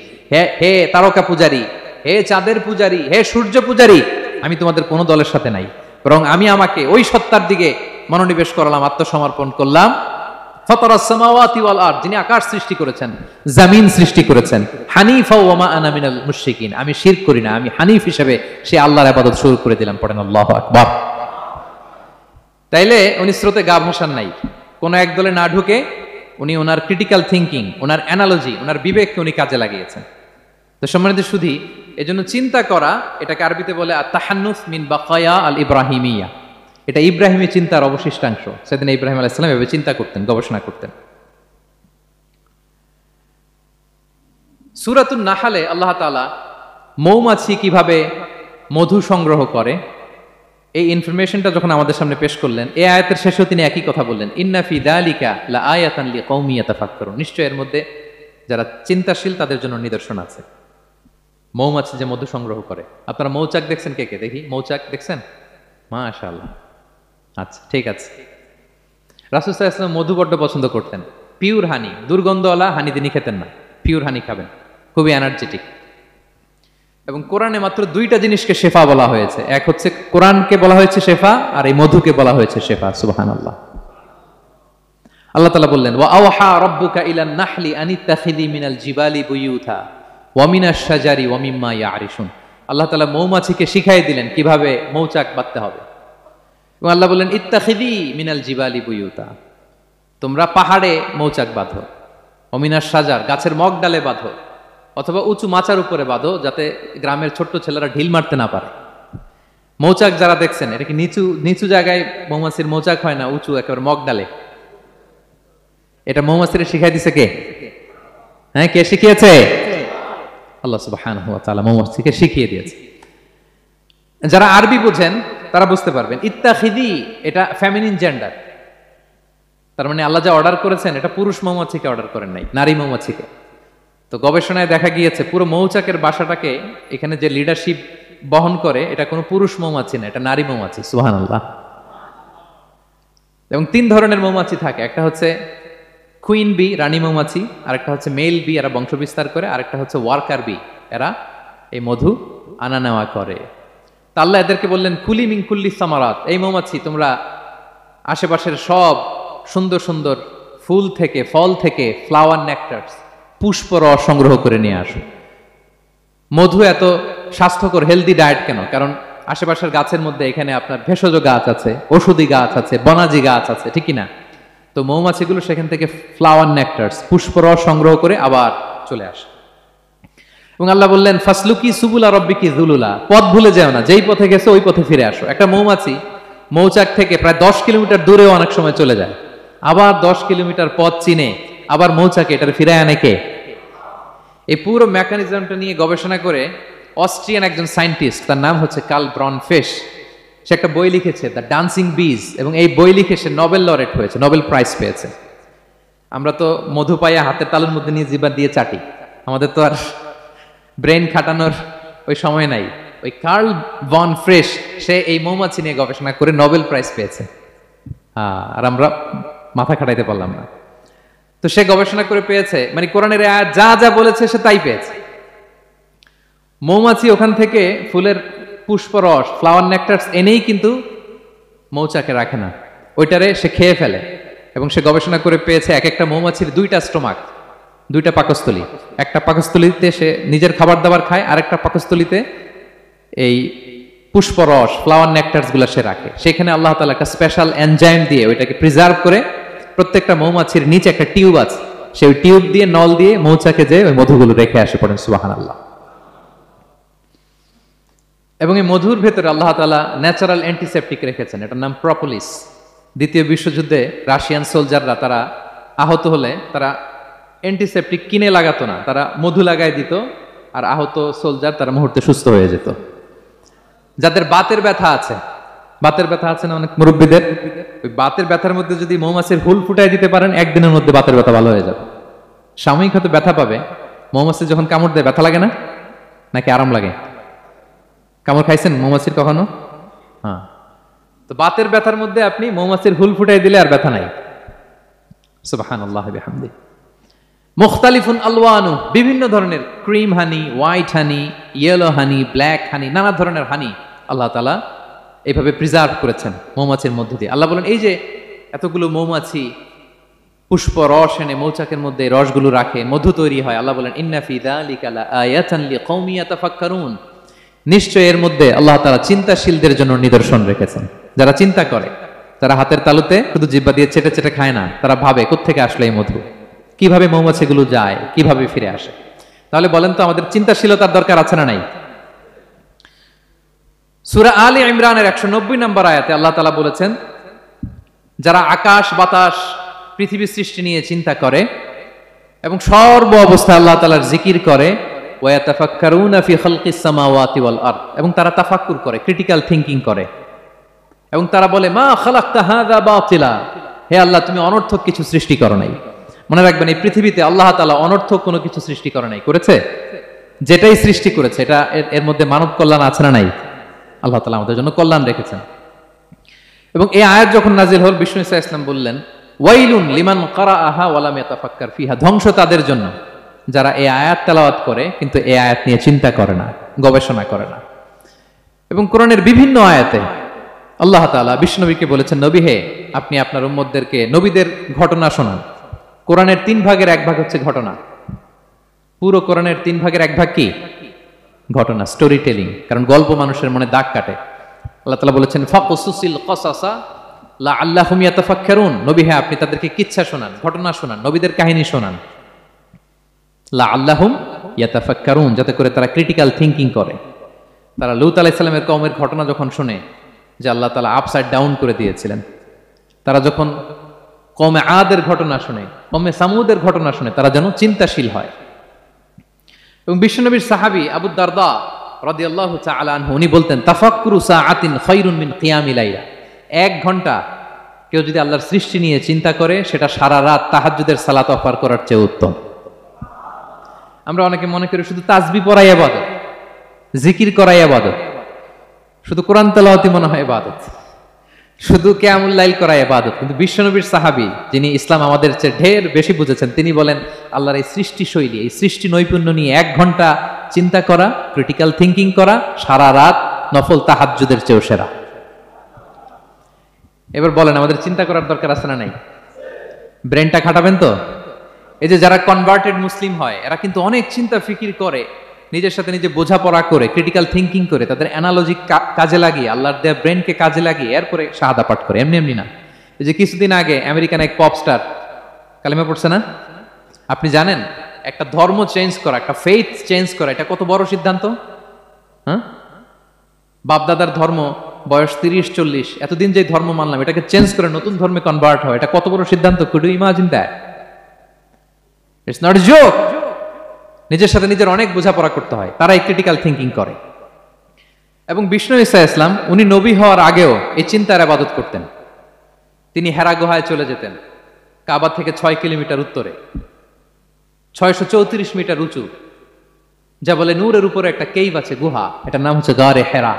হে তারকা পূজারী, হে চাঁদের পূজারী, হে সূর্য পূজারী, আমি তোমাদের কোনো দলের সাথে নাই, বরং আমি আমাকে ওই সত্তার দিকে মনোনিবেশ করলাম, আত্মসমর্পণ করলাম। ফাতারাস সামাওয়াতি ওয়াল আরদ, যিনি আকাশ সৃষ্টি করেছেন, জমিন সৃষ্টি করেছেন। হানিফা ওয়া মা আনা মিনাল মুশরিকিন, আমি শিরক করি না, আমি হানিফ হিসেবে সে আল্লাহর ইবাদত শুরু করে দিলাম। পড়েন আল্লাহু আকবার। তাইলে উনি স্রোতে গা ভাসান নাই, কোন এক দলে না ঢুকে উনি ওনার ক্রিটিক্যাল থিংকিং, ওনার অ্যানালজি, ওনার বিবেককে উনি কাজে লাগিয়েছেন। তো সম্মানিত সুধী, এজন্য চিন্তা করা, এটাকে আরবিতে বলে আত-তাহান্নুস মিন বাকায়া আল ইব্রাহিমিয়া। এটা ইব্রাহিমী চিন্তার অবশিষ্টাংশ। সেদিন ইব্রাহিম আলাইহিস সালাম এভাবে চিন্তা করতেন, গবেষণা করতেন। সূরাতুন নাহলে আল্লাহ তাআলা মৌমাছি কিভাবে মধু সংগ্রহ করে এই ইনফরমেশনটা যখন আমাদের সামনে পেশ করলেন, এই আয়াতের শেষেও তিনি একই কথা বললেন, ইন্না ফি যালিকা লাআয়াতান লিকাউমি ইয়াতাফাক্কারুন। নিশ্চয় এর মধ্যে যারা চিন্তাশীল তাদের জন্য নিদর্শন আছে। মৌমাছি যে মধু সংগ্রহ করে, আপনারা মৌচাক দেখছেন? কে কে দেখি মৌচাক দেখছেন? মাশাআল্লাহ। আচ্ছা, ঠিক আছে। রাসূল সাল্লাল্লাহু আলাইহি ওয়াসাল্লাম মধু বড্ড পছন্দ করতেন। পিওর হানি, দুর্গন্ধওয়ালা হানি তিনি খেতেন না, পিওর হানি খাবেন, খুবই এনার্জেটিক। এবং কোরআনে মাত্র 2টা জিনিসকে শেফা বলা হয়েছে। এক হচ্ছে কোরআনকে বলা হয়েছে শেফা, আর এই মধুকে বলা হয়েছে শেফা। সুবহানাল্লাহ। আল্লাহ তাআলা বললেন ওয়া আওহা রাব্বুকা ইলান নাহলি আনিত্তাখিযি মিনাল জিবালি বুয়ুতা ওয়া মিনাশ শাজারি ওয়া মিম্মা ইয়ারিশুন। আল্লাহ তাআলা মৌমাছিকে শিখাই দিলেন কিভাবে মৌচাক বাঁধতে হবে। এবং আল্লাহ বললেন ইত্তাখিদি মিনাল জিবালি বুয়ুতা, তোমরা পাহাড়ে মৌচাক বাঁধো, অমিনাস সাজার, গাছের মগ ডালে বাঁধো, অথবা উঁচু মাচার উপরে বাঁধো, যাতে গ্রামের ছোট্ট ছেলেরা ঢিল মারতে না পারে। মৌচাক যারা দেখছেন, এটা কি নিচু নিচু জায়গায় মৌমাছির মৌচাক হয় না, উঁচু একেবারে মগ ডালে? এটা মৌমাছির শিখাই দিছে কে? হ্যাঁ, কে শিখিয়েছে? আল্লাহ সুবহানাহু ওয়া তাআলা মৌমাছিকে শিখিয়ে দিয়েছে। যারা আরবি বোঝেন তারা বুঝতে পারবেন ইত্তাখিদি এটা ফেমিনিন জেন্ডার, তার মানে আল্লাহ যা অর্ডার করেছেন এটা পুরুষ মৌমাছিকে অর্ডার করেন নাই, নারী মৌমাছিকে। তো গবেষণায় দেখা গিয়েছে পুরো মৌচাকের বাসাটাকে এখানে যে লিডারশিপ বহন করে এটা কোনো পুরুষ মৌমাছি না, এটা নারী মৌমাছি। সুবহানাল্লাহ। এবং 3 ধরনের মৌমাছি থাকে, একটা হচ্ছে কুইন বি, রানী মৌমাছি, আরেকটা হচ্ছে মেল বি, এরা বংশ বিস্তার করে, আরেকটা হচ্ছে ওয়ার্কার বি, এরা এই মধু আনা নেওয়া করে। তা আল্লাহ এদেরকে বললেন কুলি মিন কুল্লি সামারাত, এই মৌমাছি তোমরা আশেপাশের সব সুন্দর সুন্দর ফুল থেকে, ফল থেকে, ফ্লাওয়ার নেকটারস, পুষ্প রস সংগ্রহ করে নিয়ে আসো। মধু এত স্বাস্থ্যকর, হেলদি ডায়েট কেন? কারণ আশেপাশের গাছের মধ্যে এখানে আপনার ভেষজ গাছ আছে, ঔষধি গাছ আছে, বনাজি গাছ আছে, ঠিক না? তো মৌমাছিগুলো সেখান থেকে ফ্লাওয়ার নেকটারস, পুষ্পরস সংগ্রহ করে আবার চলে আসে। এবং আল্লাহ বললেন ফাসলুকি সুবুলা রব্বিকি যুলুলা, পথ ভুলে যাও না, যেই পথে গেছে ওই পথে ফিরে আসো। একটা মৌমাছি মৌচাক থেকে প্রায় 10 কিলোমিটার দূরেও অনেক সময় চলে যায়, আবার 10 কিলোমিটার পথ চিনে আবার মৌচাকে এটার ফিরায় আনে কে? এই পুরো মেকানিজমটা নিয়ে গবেষণা করে অস্ট্রিয়ান একজন সায়েন্টিস্ট, তার নাম হচ্ছে কার্ল ব্রনফেশ, সে একটা বই লিখেছে দ্য ডান্সিং বিজ, এবং এই বই লিখে সে নোবেল লরেট হয়েছে, নোবেল প্রাইজ পেয়েছে। আমরা তো মধু পাইয়া হাতের তালুর মধ্যে নিয়ে জিহ্বা দিয়ে চাটি, আমাদের তো আর ব্রেন খাটানোর ওই সময় নাই। ওই কার্ল ভন ফ্রেশ সে এই মৌমাছি নিয়ে গবেষণা করে নোবেল প্রাইজ পেয়েছে, আর আমরা মাথা খাটাইতে পারলাম না। তো সে গবেষণা করে পেয়েছে, মানে কোরআনের আয়াত যা যা বলেছে সে তাই পেয়েছে। মৌমাছি ওখান থেকে ফুলের পুষ্পরস, ফ্লাওয়ার নেকটারস এনেই কিন্তু মৌচাকে রাখে না, ওইটারে সে খেয়ে ফেলে। এবং সে গবেষণা করে পেয়েছে এক একটা মৌমাছির 2টা স্টোমাক, 2টা পাকস্থলী। একটা পাকস্থলীতে সে নিজের খাবার দাবার খায়, আরেকটা পাকস্থলীতে এই পুষ্পরস, ফ্লাওয়ার নেকটারস গুলা সে রাখে। সেখানে আল্লাহ তাআলা একটা স্পেশাল এনজাইম দিয়ে ওইটাকে প্রিজার্ভ করে, প্রত্যেকটা মৌমাছির নিচে একটা টিউব আছে, সেই টিউব দিয়ে নল দিয়ে মৌচাকে যে ওই মধুগুলো রেখে আসে। পড়েন সুবহানাল্লাহ। এবং এই মধুর ভেতরে আল্লাহ তাআলা ন্যাচারাল অ্যান্টিসেপটিক রেখেছেন, এটার নাম প্রপোলিস। দ্বিতীয় বিশ্বযুদ্ধে রাশিয়ান সোলজাররা তারা আহত হলে তারা অ্যান্টিসেপটিক কিনে লাগাতো না, তারা মধু লাগাই দিত, আর আহত সোলজার তারা মুহূর্তে সুস্থ হয়ে যেত। যাদের বাতের ব্যথা আছে, বাতের ব্যথা আছে না অনেক মুরব্বীদের, ওই বাতের ব্যথার মধ্যে যদি মৌমাছির হুল ফুটাই দিতে পারেন, একদিনের মধ্যে বাতের ব্যথা ভালো হয়ে যাবে। সাময়িক হয়তো ব্যথা পাবে, মৌমাছি যখন কামড় দেয় ব্যথা লাগে না, নাকি আরাম লাগে? কামড় খাইছেন মৌমাছির কখনো? হ্যাঁ। তো বাতের ব্যথার মধ্যে আপনি মৌমাছির হুল ফুটাই দিলে আর ব্যথা নাই। সুবহানাল্লাহ বিহামদিহি। মুখতালিফুন আলওয়ানু, বিভিন্ন ধরনের ক্রিম হানি, হোয়াইট হানি, ইয়েলো হানি, ব্ল্যাক হানি, নানা ধরনের হানি আল্লাহ তাআলা এইভাবে প্রিজার্ভ করেছেন মৌমাছির মধ্য দিয়ে। আল্লাহ বলেন এই যে এতগুলো মৌমাছি পুষ্প রস এনে মৌচাকের মধ্যে রসগুলো রাখে, মধু তৈরি হয়, আল্লাহ বলেন ইন্না ফি যালিকা লাআয়াতান লিকওমি ইয়াতাফাক্কারুন, নিশ্চয় এর মধ্যে আল্লাহ তাআলা চিন্তাশীলদের জন্য নিদর্শন রেখেছেন। যারা চিন্তা করে, যারা হাতের তালুতে শুধু জিহ্বা দিয়ে চেটে চেটে খায় না, তারা ভাবে কোত্থেকে আসলো এই মধু, কিভাবে মৌমাছিগুলো যায়, কিভাবে ফিরে আসে। তাহলে বলেন তো আমাদের চিন্তাশীলতার দরকার আছে না নাই? সূরা আলে ইমরানের 190 নম্বর আয়াতে আল্লাহ তাআলা বলেছেন, যারা আকাশ বাতাস পৃথিবী সৃষ্টি নিয়ে চিন্তা করে এবং সর্ব অবস্থায় আল্লাহ তাআলার জিকির করে, ওয়া ইয়াতাফাক্কারুনা ফি খালকিস সামাওয়াতি ওয়াল আরদ, এবং তারা তাফাক্কুর করে, ক্রিটিক্যাল থিংকিং করে, এবং তারা বলে মা খালাকতা হাযা বাতিলা, হে আল্লাহ তুমি অনর্থক কিছু সৃষ্টি করো নাই। মনে রাখবেন এই পৃথিবীতে আল্লাহ তাআলা অনর্থক কোনো কিছু সৃষ্টি করে নাই, করেছে? যেটাই সৃষ্টি করেছে এটা এর মধ্যে মানব কল্যাণ আছে না নাই? আল্লাহ তাআলা আমাদের জন্য কল্যাণ রেখেছেন। এবং এই আয়াত যখন নাজিল হল, বিষ্ণু ইসা ইসলাম বললেন ওয়াইলুন লিমান কারাআহা ওয়া লাম ইয়াতাফাক্কার ফিহা, ধ্বংস তাদের জন্য যারা এই আয়াত তেলাওয়াত করে কিন্তু এই আয়াত নিয়ে চিন্তা করে না, গবেষণা করে না। এবং কোরআনের বিভিন্ন আয়াতে আল্লাহ তাআলা বিষ্ণুনবীকে বলেছেন, নবী হে আপনি আপনার উম্মতদেরকে নবীদের ঘটনা শোনান। কোরআনের 3 ভাগের 1 ভাগ হচ্ছে ঘটনা। পুরো কোরআনের 3 ভাগের 1 ভাগ কি? ঘটনা, স্টোরি টেলিং, কারণ গল্প মানুষের মনে দাগ কাটে। আল্লাহ তাআলা বলেছেন ফাকুসুসিল কসাসা লাআল্লাহুম ইয়াতাফাক্কারুন, নবী হ্যাঁ আপনি তাদেরকে কিচ্ছা শোনান, ঘটনা শোনান, নবীদের কাহিনী শোনান, লাআল্লাহুম ইয়াতাফাক্কারুন, যাতে করে তারা ক্রিটিক্যাল থিঙ্কিং করে। তারা লূত আলাইহিস সালামের কওমের ঘটনা যখন শুনে যে আল্লাহ তাআলা আপসাইড ডাউন করে দিয়েছিলেন, তারা যখন কওমে আদের ঘটনা শুনে, কওমে সামুদের ঘটনা শুনে, তারা যেন চিন্তাশীল হয়। এবং বিশ্বনবীর সাহাবী আবু দারদা রাদিয়াল্লাহু তাআলা আনহু উনি বলতেন তাফাক্কুরু সাআতিন খায়রুন মিন কিয়ামি লাইলা, 1 ঘন্টা কেউ যদি আল্লাহর সৃষ্টি নিয়ে চিন্তা করে সেটা সারা রাত তাহাজ্জুদের সালাত অফার করার চেয়ে উত্তম। আমরা অনেকে মনে করি শুধু তাসবিহ পড়াই ইবাদত, জিকির করাই ইবাদত, শুধু কোরআন তেলাওয়াতই মনে হয় ইবাদত, শুধু কিয়ামুল লাইল করা ইবাদত। কিন্তু বিশ্বনবীর সাহাবী যিনি ইসলাম আমাদের চেয়ে ঢের বেশি বুঝেছেন, তিনি বলেন আল্লাহর এই সৃষ্টি শৈলী, এই সৃষ্টি নৈপুণ্য নিয়ে 1 ঘন্টা চিন্তা করা, ক্রিটিক্যাল থিঙ্কিং করা, সারা রাত নফল তাহাজ্জুদের চেয়েও সেরা। এবার বলেন আমাদের চিন্তা করার দরকার আছে না নাই? ব্রেনটা খাটাবেন তো? এই যে যারা কনভার্টেড মুসলিম হয় এরা কিন্তু অনেক চিন্তা ফিকির করে, নিজের সাথে নিজে বোঝাপড়া করে, ক্রিটিক্যাল থিঙ্কিং করে, তাদের অ্যানালজি কাজে লাগিয়ে, আল্লাহর দেয়া ব্রেনকে কাজে লাগিয়ে এরপরে শাহাদা পাঠ করে, এমনি এমনি না। এই যে কিছুদিন আগে আমেরিকান এক পপ স্টার কালিমা পড়ছে না? আপনি জানেন একটা ধর্ম চেঞ্জ করা, একটা ফেইথ চেঞ্জ করা, এটা কত বড় সিদ্ধান্ত? হ্যাঁ, বাপদাদার ধর্ম বয়স 30-40, এতদিন যে ধর্ম মানলাম এটাকে চেঞ্জ করে নতুন ধর্মে কনভার্ট হয়, এটা কত বড় সিদ্ধান্ত? Could you imagine that? It's not a joke. নিজের সাথে নিজের অনেক বোঝাপড়া করতে হয়, তারাই ক্রিটিক্যাল থিঙ্কিং করে। এবং বিষ্ণু ঈসা ইসলাম উনি নবী হওয়ার আগেও এই চিন্তার ইবাদত করতেন। তিনি হেরা গুহায় চলে যেতেন, কাবা থেকে 6 কিলোমিটার উত্তরে, 634 মিটার উঁচু, যা বলে নূরের উপরে একটা কেইভ আছে, গুহা, এটার নাম হচ্ছে গারে হেরা।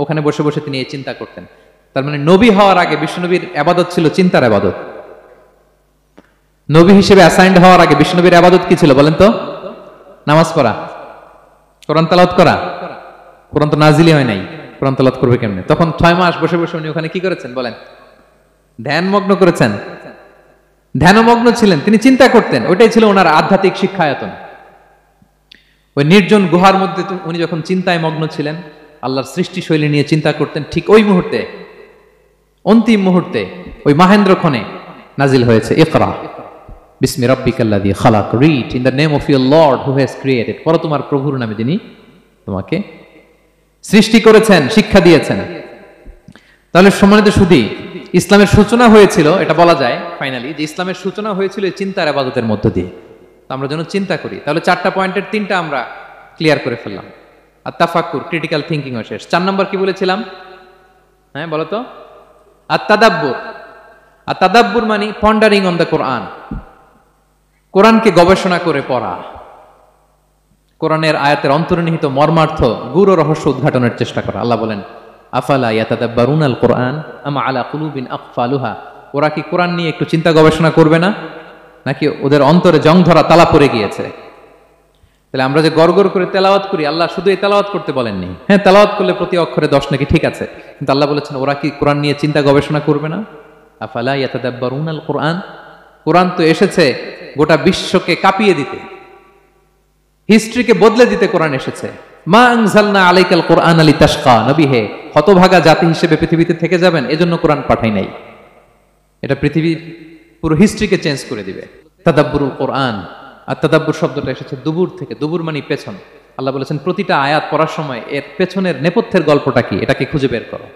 ওখানে বসে বসে তিনি এই চিন্তা করতেন। তার মানে নবী হওয়ার আগে বিষ্ণুনবীর ইবাদত ছিল চিন্তার ইবাদত। নবী হিসেবে অ্যাসাইন্ড হওয়ার আগে বিষ্ণুনবীর ইবাদত কি ছিল বলেন তো? নামাজ পড়া, কোরআন তেলাওয়াত করা। কোরআন তো নাজিলই হয় নাই, কোরআন তেলাওয়াত করবে কেমনে? তখন 6 মাস বসে বসে উনি ওখানে কি করেছেন বলেন? ধ্যানমগ্ন করেছেন, ধ্যানমগ্ন ছিলেন, তিনি চিন্তা করতেন। ওইটাই ছিল ওনার আধ্যাত্মিক শিক্ষায়তন। ওই নির্জন গুহার মধ্যে উনি যখন চিন্তায় মগ্ন ছিলেন, আল্লাহর সৃষ্টি শৈলী নিয়ে চিন্তা করতেন, ঠিক ওই মুহূর্তে, অন্তিম মুহূর্তে, ওই মাহেন্দ্রক্ষণে নাজিল হয়েছে ইকরা বিসমি রাব্বিকাল্লাযী খালাক, read in the name of your Lord who has created, পড়ো তোমার প্রভুর নামে যিনি তোমাকে সৃষ্টি করেছেন, শিক্ষা দিয়েছেন। তাহলে সম্মানিত সুধী, ইসলামের সূচনা হয়েছিল, এটা বলা যায় ফাইনালি যে ইসলামের সূচনা হয়েছিল এই চিন্তার ইবাদতের মধ্য দিয়ে। আমরা যেন চিন্তা করি। তাহলে 4টা পয়েন্টের 3টা আমরা ক্লিয়ার করে ফেললাম। আর তাফাক্কুর, ক্রিটিক্যাল থিঙ্কিং ও শেষ। 4 নম্বর কি বলেছিলাম? হ্যাঁ বলো তো? আর তাদাব্বুর। আর তাদাব্বুর মানে পন্ডারিং অন দ্য কোরআন, কোরআনকে গবেষণা করে পড়া, কোরআনের আয়াতের অন্তর্নিহিত মর্মার্থ, গূঢ় রহস্য উদ্ঘাটনের চেষ্টা করা। আল্লাহ বলেন আফালা ইয়াতাদাব্বারুনাল কোরআন আম আলা কুলুবিন আকফালুহা, ওরা কি কোরআন নিয়ে একটু চিন্তা গবেষণা করবে না, নাকি ওদের অন্তরে জং ধরা তালা পড়ে গিয়েছে? তাহলে আমরা যে গড়গড় করে তেলাওয়াত করি, আল্লাহ শুধু এই তেলাওয়াত করতে বলেননি। হ্যাঁ, তেলাওয়াত করলে প্রতি অক্ষরে 10 নাকি ঠিক আছে, কিন্তু আল্লাহ বলেছেন ওরা কি কোরআন নিয়ে চিন্তা গবেষণা করবে না? আফালা ইয়াতাদাব্বারুনাল কোরআন, কোরআন তো এসেছে গোটা বিশ্বকে কাঁপিয়ে দিতে, হিস্ট্রিকে বদলে দিতে কোরআন এসেছে। মা আনজালনা আলাইকাল কোরআন লিতাশকা, নবী হে হতভাগা জাতি হিসেবে পৃথিবীতে থেকে যাবেন এজন্য কোরআন পাঠাই নাই। এটা পৃথিবীর পুরো হিস্ট্রিকে চেঞ্জ করে দিবে। তাদাব্বুরুল কোরআন, আর তাদাব্বুর শব্দটা এসেছে দুবুর থেকে, দুবুর মানে পেছন। আল্লাহ বলেছেন প্রতিটা আয়াত পড়ার সময় এর পেছনের নেপথ্যের গল্পটা কি এটাকে খুঁজে বের করো।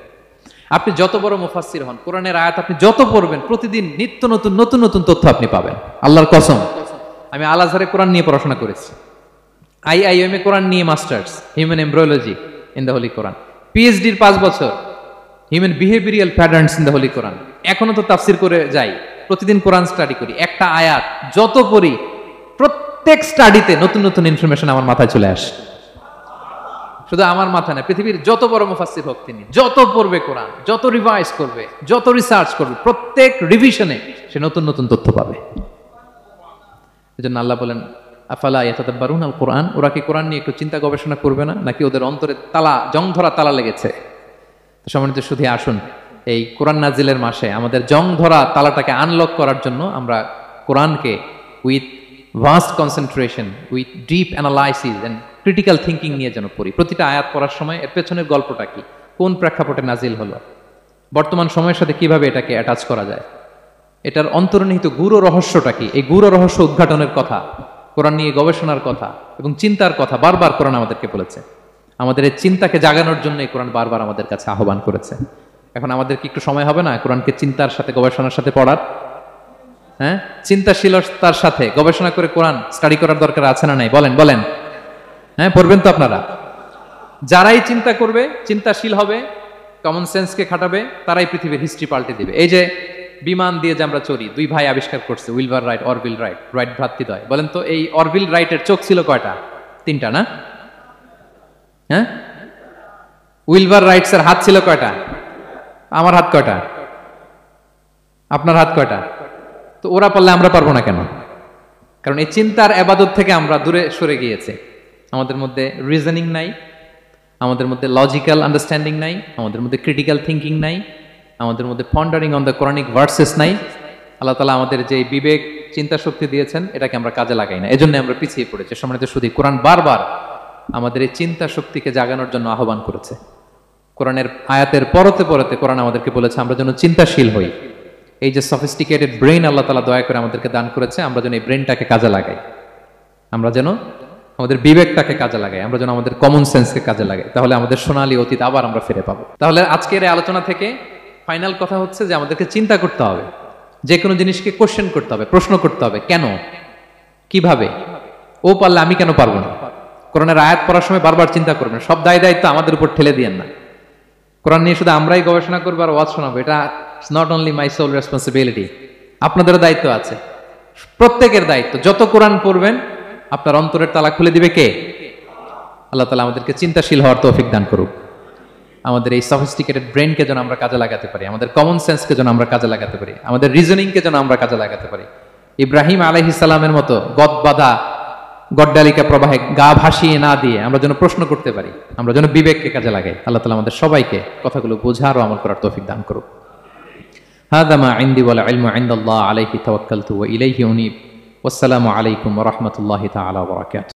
আপনি যত বড় মুফাসসির হন, কোরআনের আয়াত আপনি যত পড়বেন, প্রতিদিন নিত্য নতুন নতুন নতুন তথ্য আপনি পাবেন। আল্লাহর কসম, আমি আল আজহারে কোরআন নিয়ে পড়াশোনা করেছি, IIM এ কোরআন নিয়ে masters, human embryology in the holy Quran, PhD-র 5 বছর, human behavioural patterns in the holy Quran. এখনো তো তাফসির করে যাই, প্রতিদিন কোরআন স্টাডি করি। একটা আয়াত যত পড়ি, প্রত্যেক স্টাডিতে নতুন নতুন ইনফরমেশন আমার মাথায় চলে আসে। শুধু আমার মাথা না, পৃথিবীর যত বড় মুফাসসির হোক তিনি, যত পড়বে কোরআন, যত রিভাইজ করবে, যত রিসার্চ করবে, প্রত্যেক রিভিশনে সে নতুন নতুন তথ্য পাবে। এজন্য আল্লাহ বলেন আফালা ইয়াতাদাব্বারুনাল কোরআন, ওরা কি কোরআন নিয়ে একটু চিন্তা গবেষণা করবে না, নাকি ওদের অন্তরে তালা, জং ধরা তালা লেগেছে? তো সম্মানিত শুধু আসুন, এই কোরআন নাজিলের মাসে আমাদের জং ধরা তালাটাকে আনলক করার জন্য আমরা কোরআনকে with vast concentration, with deep analysis and critical thinking নিয়ে যেন পড়ি। প্রতিটা আয়াত পড়ার সময় এর পেছনের গল্পটা কি, কোন প্রেক্ষাপটে নাজিল হলো, বর্তমান সময়ের সাথে কিভাবে এটাকে অ্যাটাচ করা যায়, এটার অন্তর্নিহিত গূঢ় রহস্যটা কি, এই গূঢ় রহস্য উদ্ঘাটনের কথা, কোরআন নিয়ে গবেষণার কথা এবং চিন্তার কথা বারবার কোরআন আমাদেরকে বলেছে। আমাদের এই চিন্তাকে জাগানোর জন্য এই কোরআন বারবার আমাদের কাছে আহ্বান করেছে। এখন আমাদের কি একটু সময় হবে না কোরআনকে চিন্তার সাথে গবেষণার সাথে পড়ার? হ্যাঁ, চিন্তাশীলতার সাথে গবেষণা করে কোরআন স্টাডি করার দরকার আছে না নাই? বলেন বলেন। হ্যাঁ, পড়বেন তো আপনারা? যারাই চিন্তা করবে, চিন্তাশীল হবে, কমন সেন্সকে খাটাবে, তারাই পৃথিবীর হিস্ট্রি পাল্টে দিবে। এই যে বিমান দিয়ে যে আমরা চড়ি, দুই ভাই আবিষ্কার করছে, Wilbur Wright, Orville Wright, Wright ভ্রাতৃদ্বয়। বলেন তো এই অরভিল রাইটের চোখ ছিল কয়টা? 3টা না? হ্যাঁ, উইলবার রাইটস এর হাত ছিল কয়টা? আমার হাত কয়টা? আপনার হাত কয়টা? তো ওরা পারলে আমরা পারবো না কেন? কারণ এই চিন্তার আবাদত থেকে আমরা দূরে সরে গিয়েছে। আমাদের মধ্যে রিজনিং নাই, আমাদের মধ্যে লজিক্যাল আন্ডারস্ট্যান্ডিং নাই, আমাদের মধ্যে ক্রিটিক্যাল থিঙ্কিং নাই, আমাদের মধ্যে পন্ডারিং অন দ্য কোরআনিক ভার্সেস নাই। আল্লাহ তাআলা আমাদের যে বিবেক চিন্তা শক্তি দিয়েছেন এটাকে আমরা কাজে লাগাই না, এজন্য আমরা পিছিয়ে পড়েছি। সম্মানিত শুধু কোরআন বারবার আমাদের এই চিন্তা শক্তিকে জাগানোর জন্য আহ্বান করেছে। কোরআনের আয়াতের পরতে পরতে কোরআন আমাদেরকে বলেছে আমরা যেন চিন্তাশীল হই। এই যে সফিস্টিকেটেড ব্রেইন আল্লাহ তাআলা দয়া করে আমাদেরকে দান করেছে, আমরা যেন এই ব্রেইনটাকে কাজে লাগাই, আমরা যেন আমাদের বিবেকটাকে কাজে লাগাই, আমরা যেন আমাদের কমন সেন্সকে কাজে লাগাই, তাহলে আমাদের সোনালী অতীত আবার আমরা ফিরে পাবো। তাহলে আজকের এই আলোচনা থেকে ফাইনাল কথা হচ্ছে যে আমাদেরকে চিন্তা করতে হবে, যে কোনো জিনিসকে কোশ্চেন করতে হবে, প্রশ্ন করতে হবে, কেন, কিভাবে, ও পারলে আমি কেন পারবো না। কোরআনের আয়াত পড়ার সময় বারবার চিন্তা করবেন, সব দায় দায়িত্ব আমাদের উপর ঠেলে দিয়েন না। কোরআন নিয়ে শুধু আমরাই গবেষণা করবো আর ওয়াজ শোনাবো, এটা not only my sole responsibility, আপনাদেরও দায়িত্ব আছে, প্রত্যেকের দায়িত্ব। যত কোরআন পড়বেন আপনার অন্তরের তালা খুলে দিবে কে? আল্লাহ তাআলা আমাদেরকে চিন্তাশীল হওয়ার তৌফিক দান করুক। আমাদের এই সফিস্টিকেটেড ব্রেনকে যেন আমরা কাজে লাগাতে পারি, আমাদের কমন সেন্সকে যেন আমরা কাজে লাগাতে পারি, আমাদের রিজনিংকে যেন আমরা কাজে লাগাতে পারি। ইব্রাহিম আলাইহিস সালামের মতো গদবাধা গড্ডালিকা প্রবাহে গা ভাসিয়ে না দিয়ে আমরা যেন প্রশ্ন করতে পারি, আমরা যেন বিবেককে কাজে লাগাই। আল্লাহ তাআলা আমাদের সবাইকে কথাগুলো বোঝার ও আমল করার তৌফিক দান করুক। হাদা মা ইনদি ওয়াল ইলমু ইনদাল্লাহ আলাইহি তাওয়াক্কালতু ওয়া ইলাইহি উনীব। ওয়াসসালামু আলাইকুম ওয়া রাহমাতুল্লাহি তাআলা ওয়া বারাকাতুহু।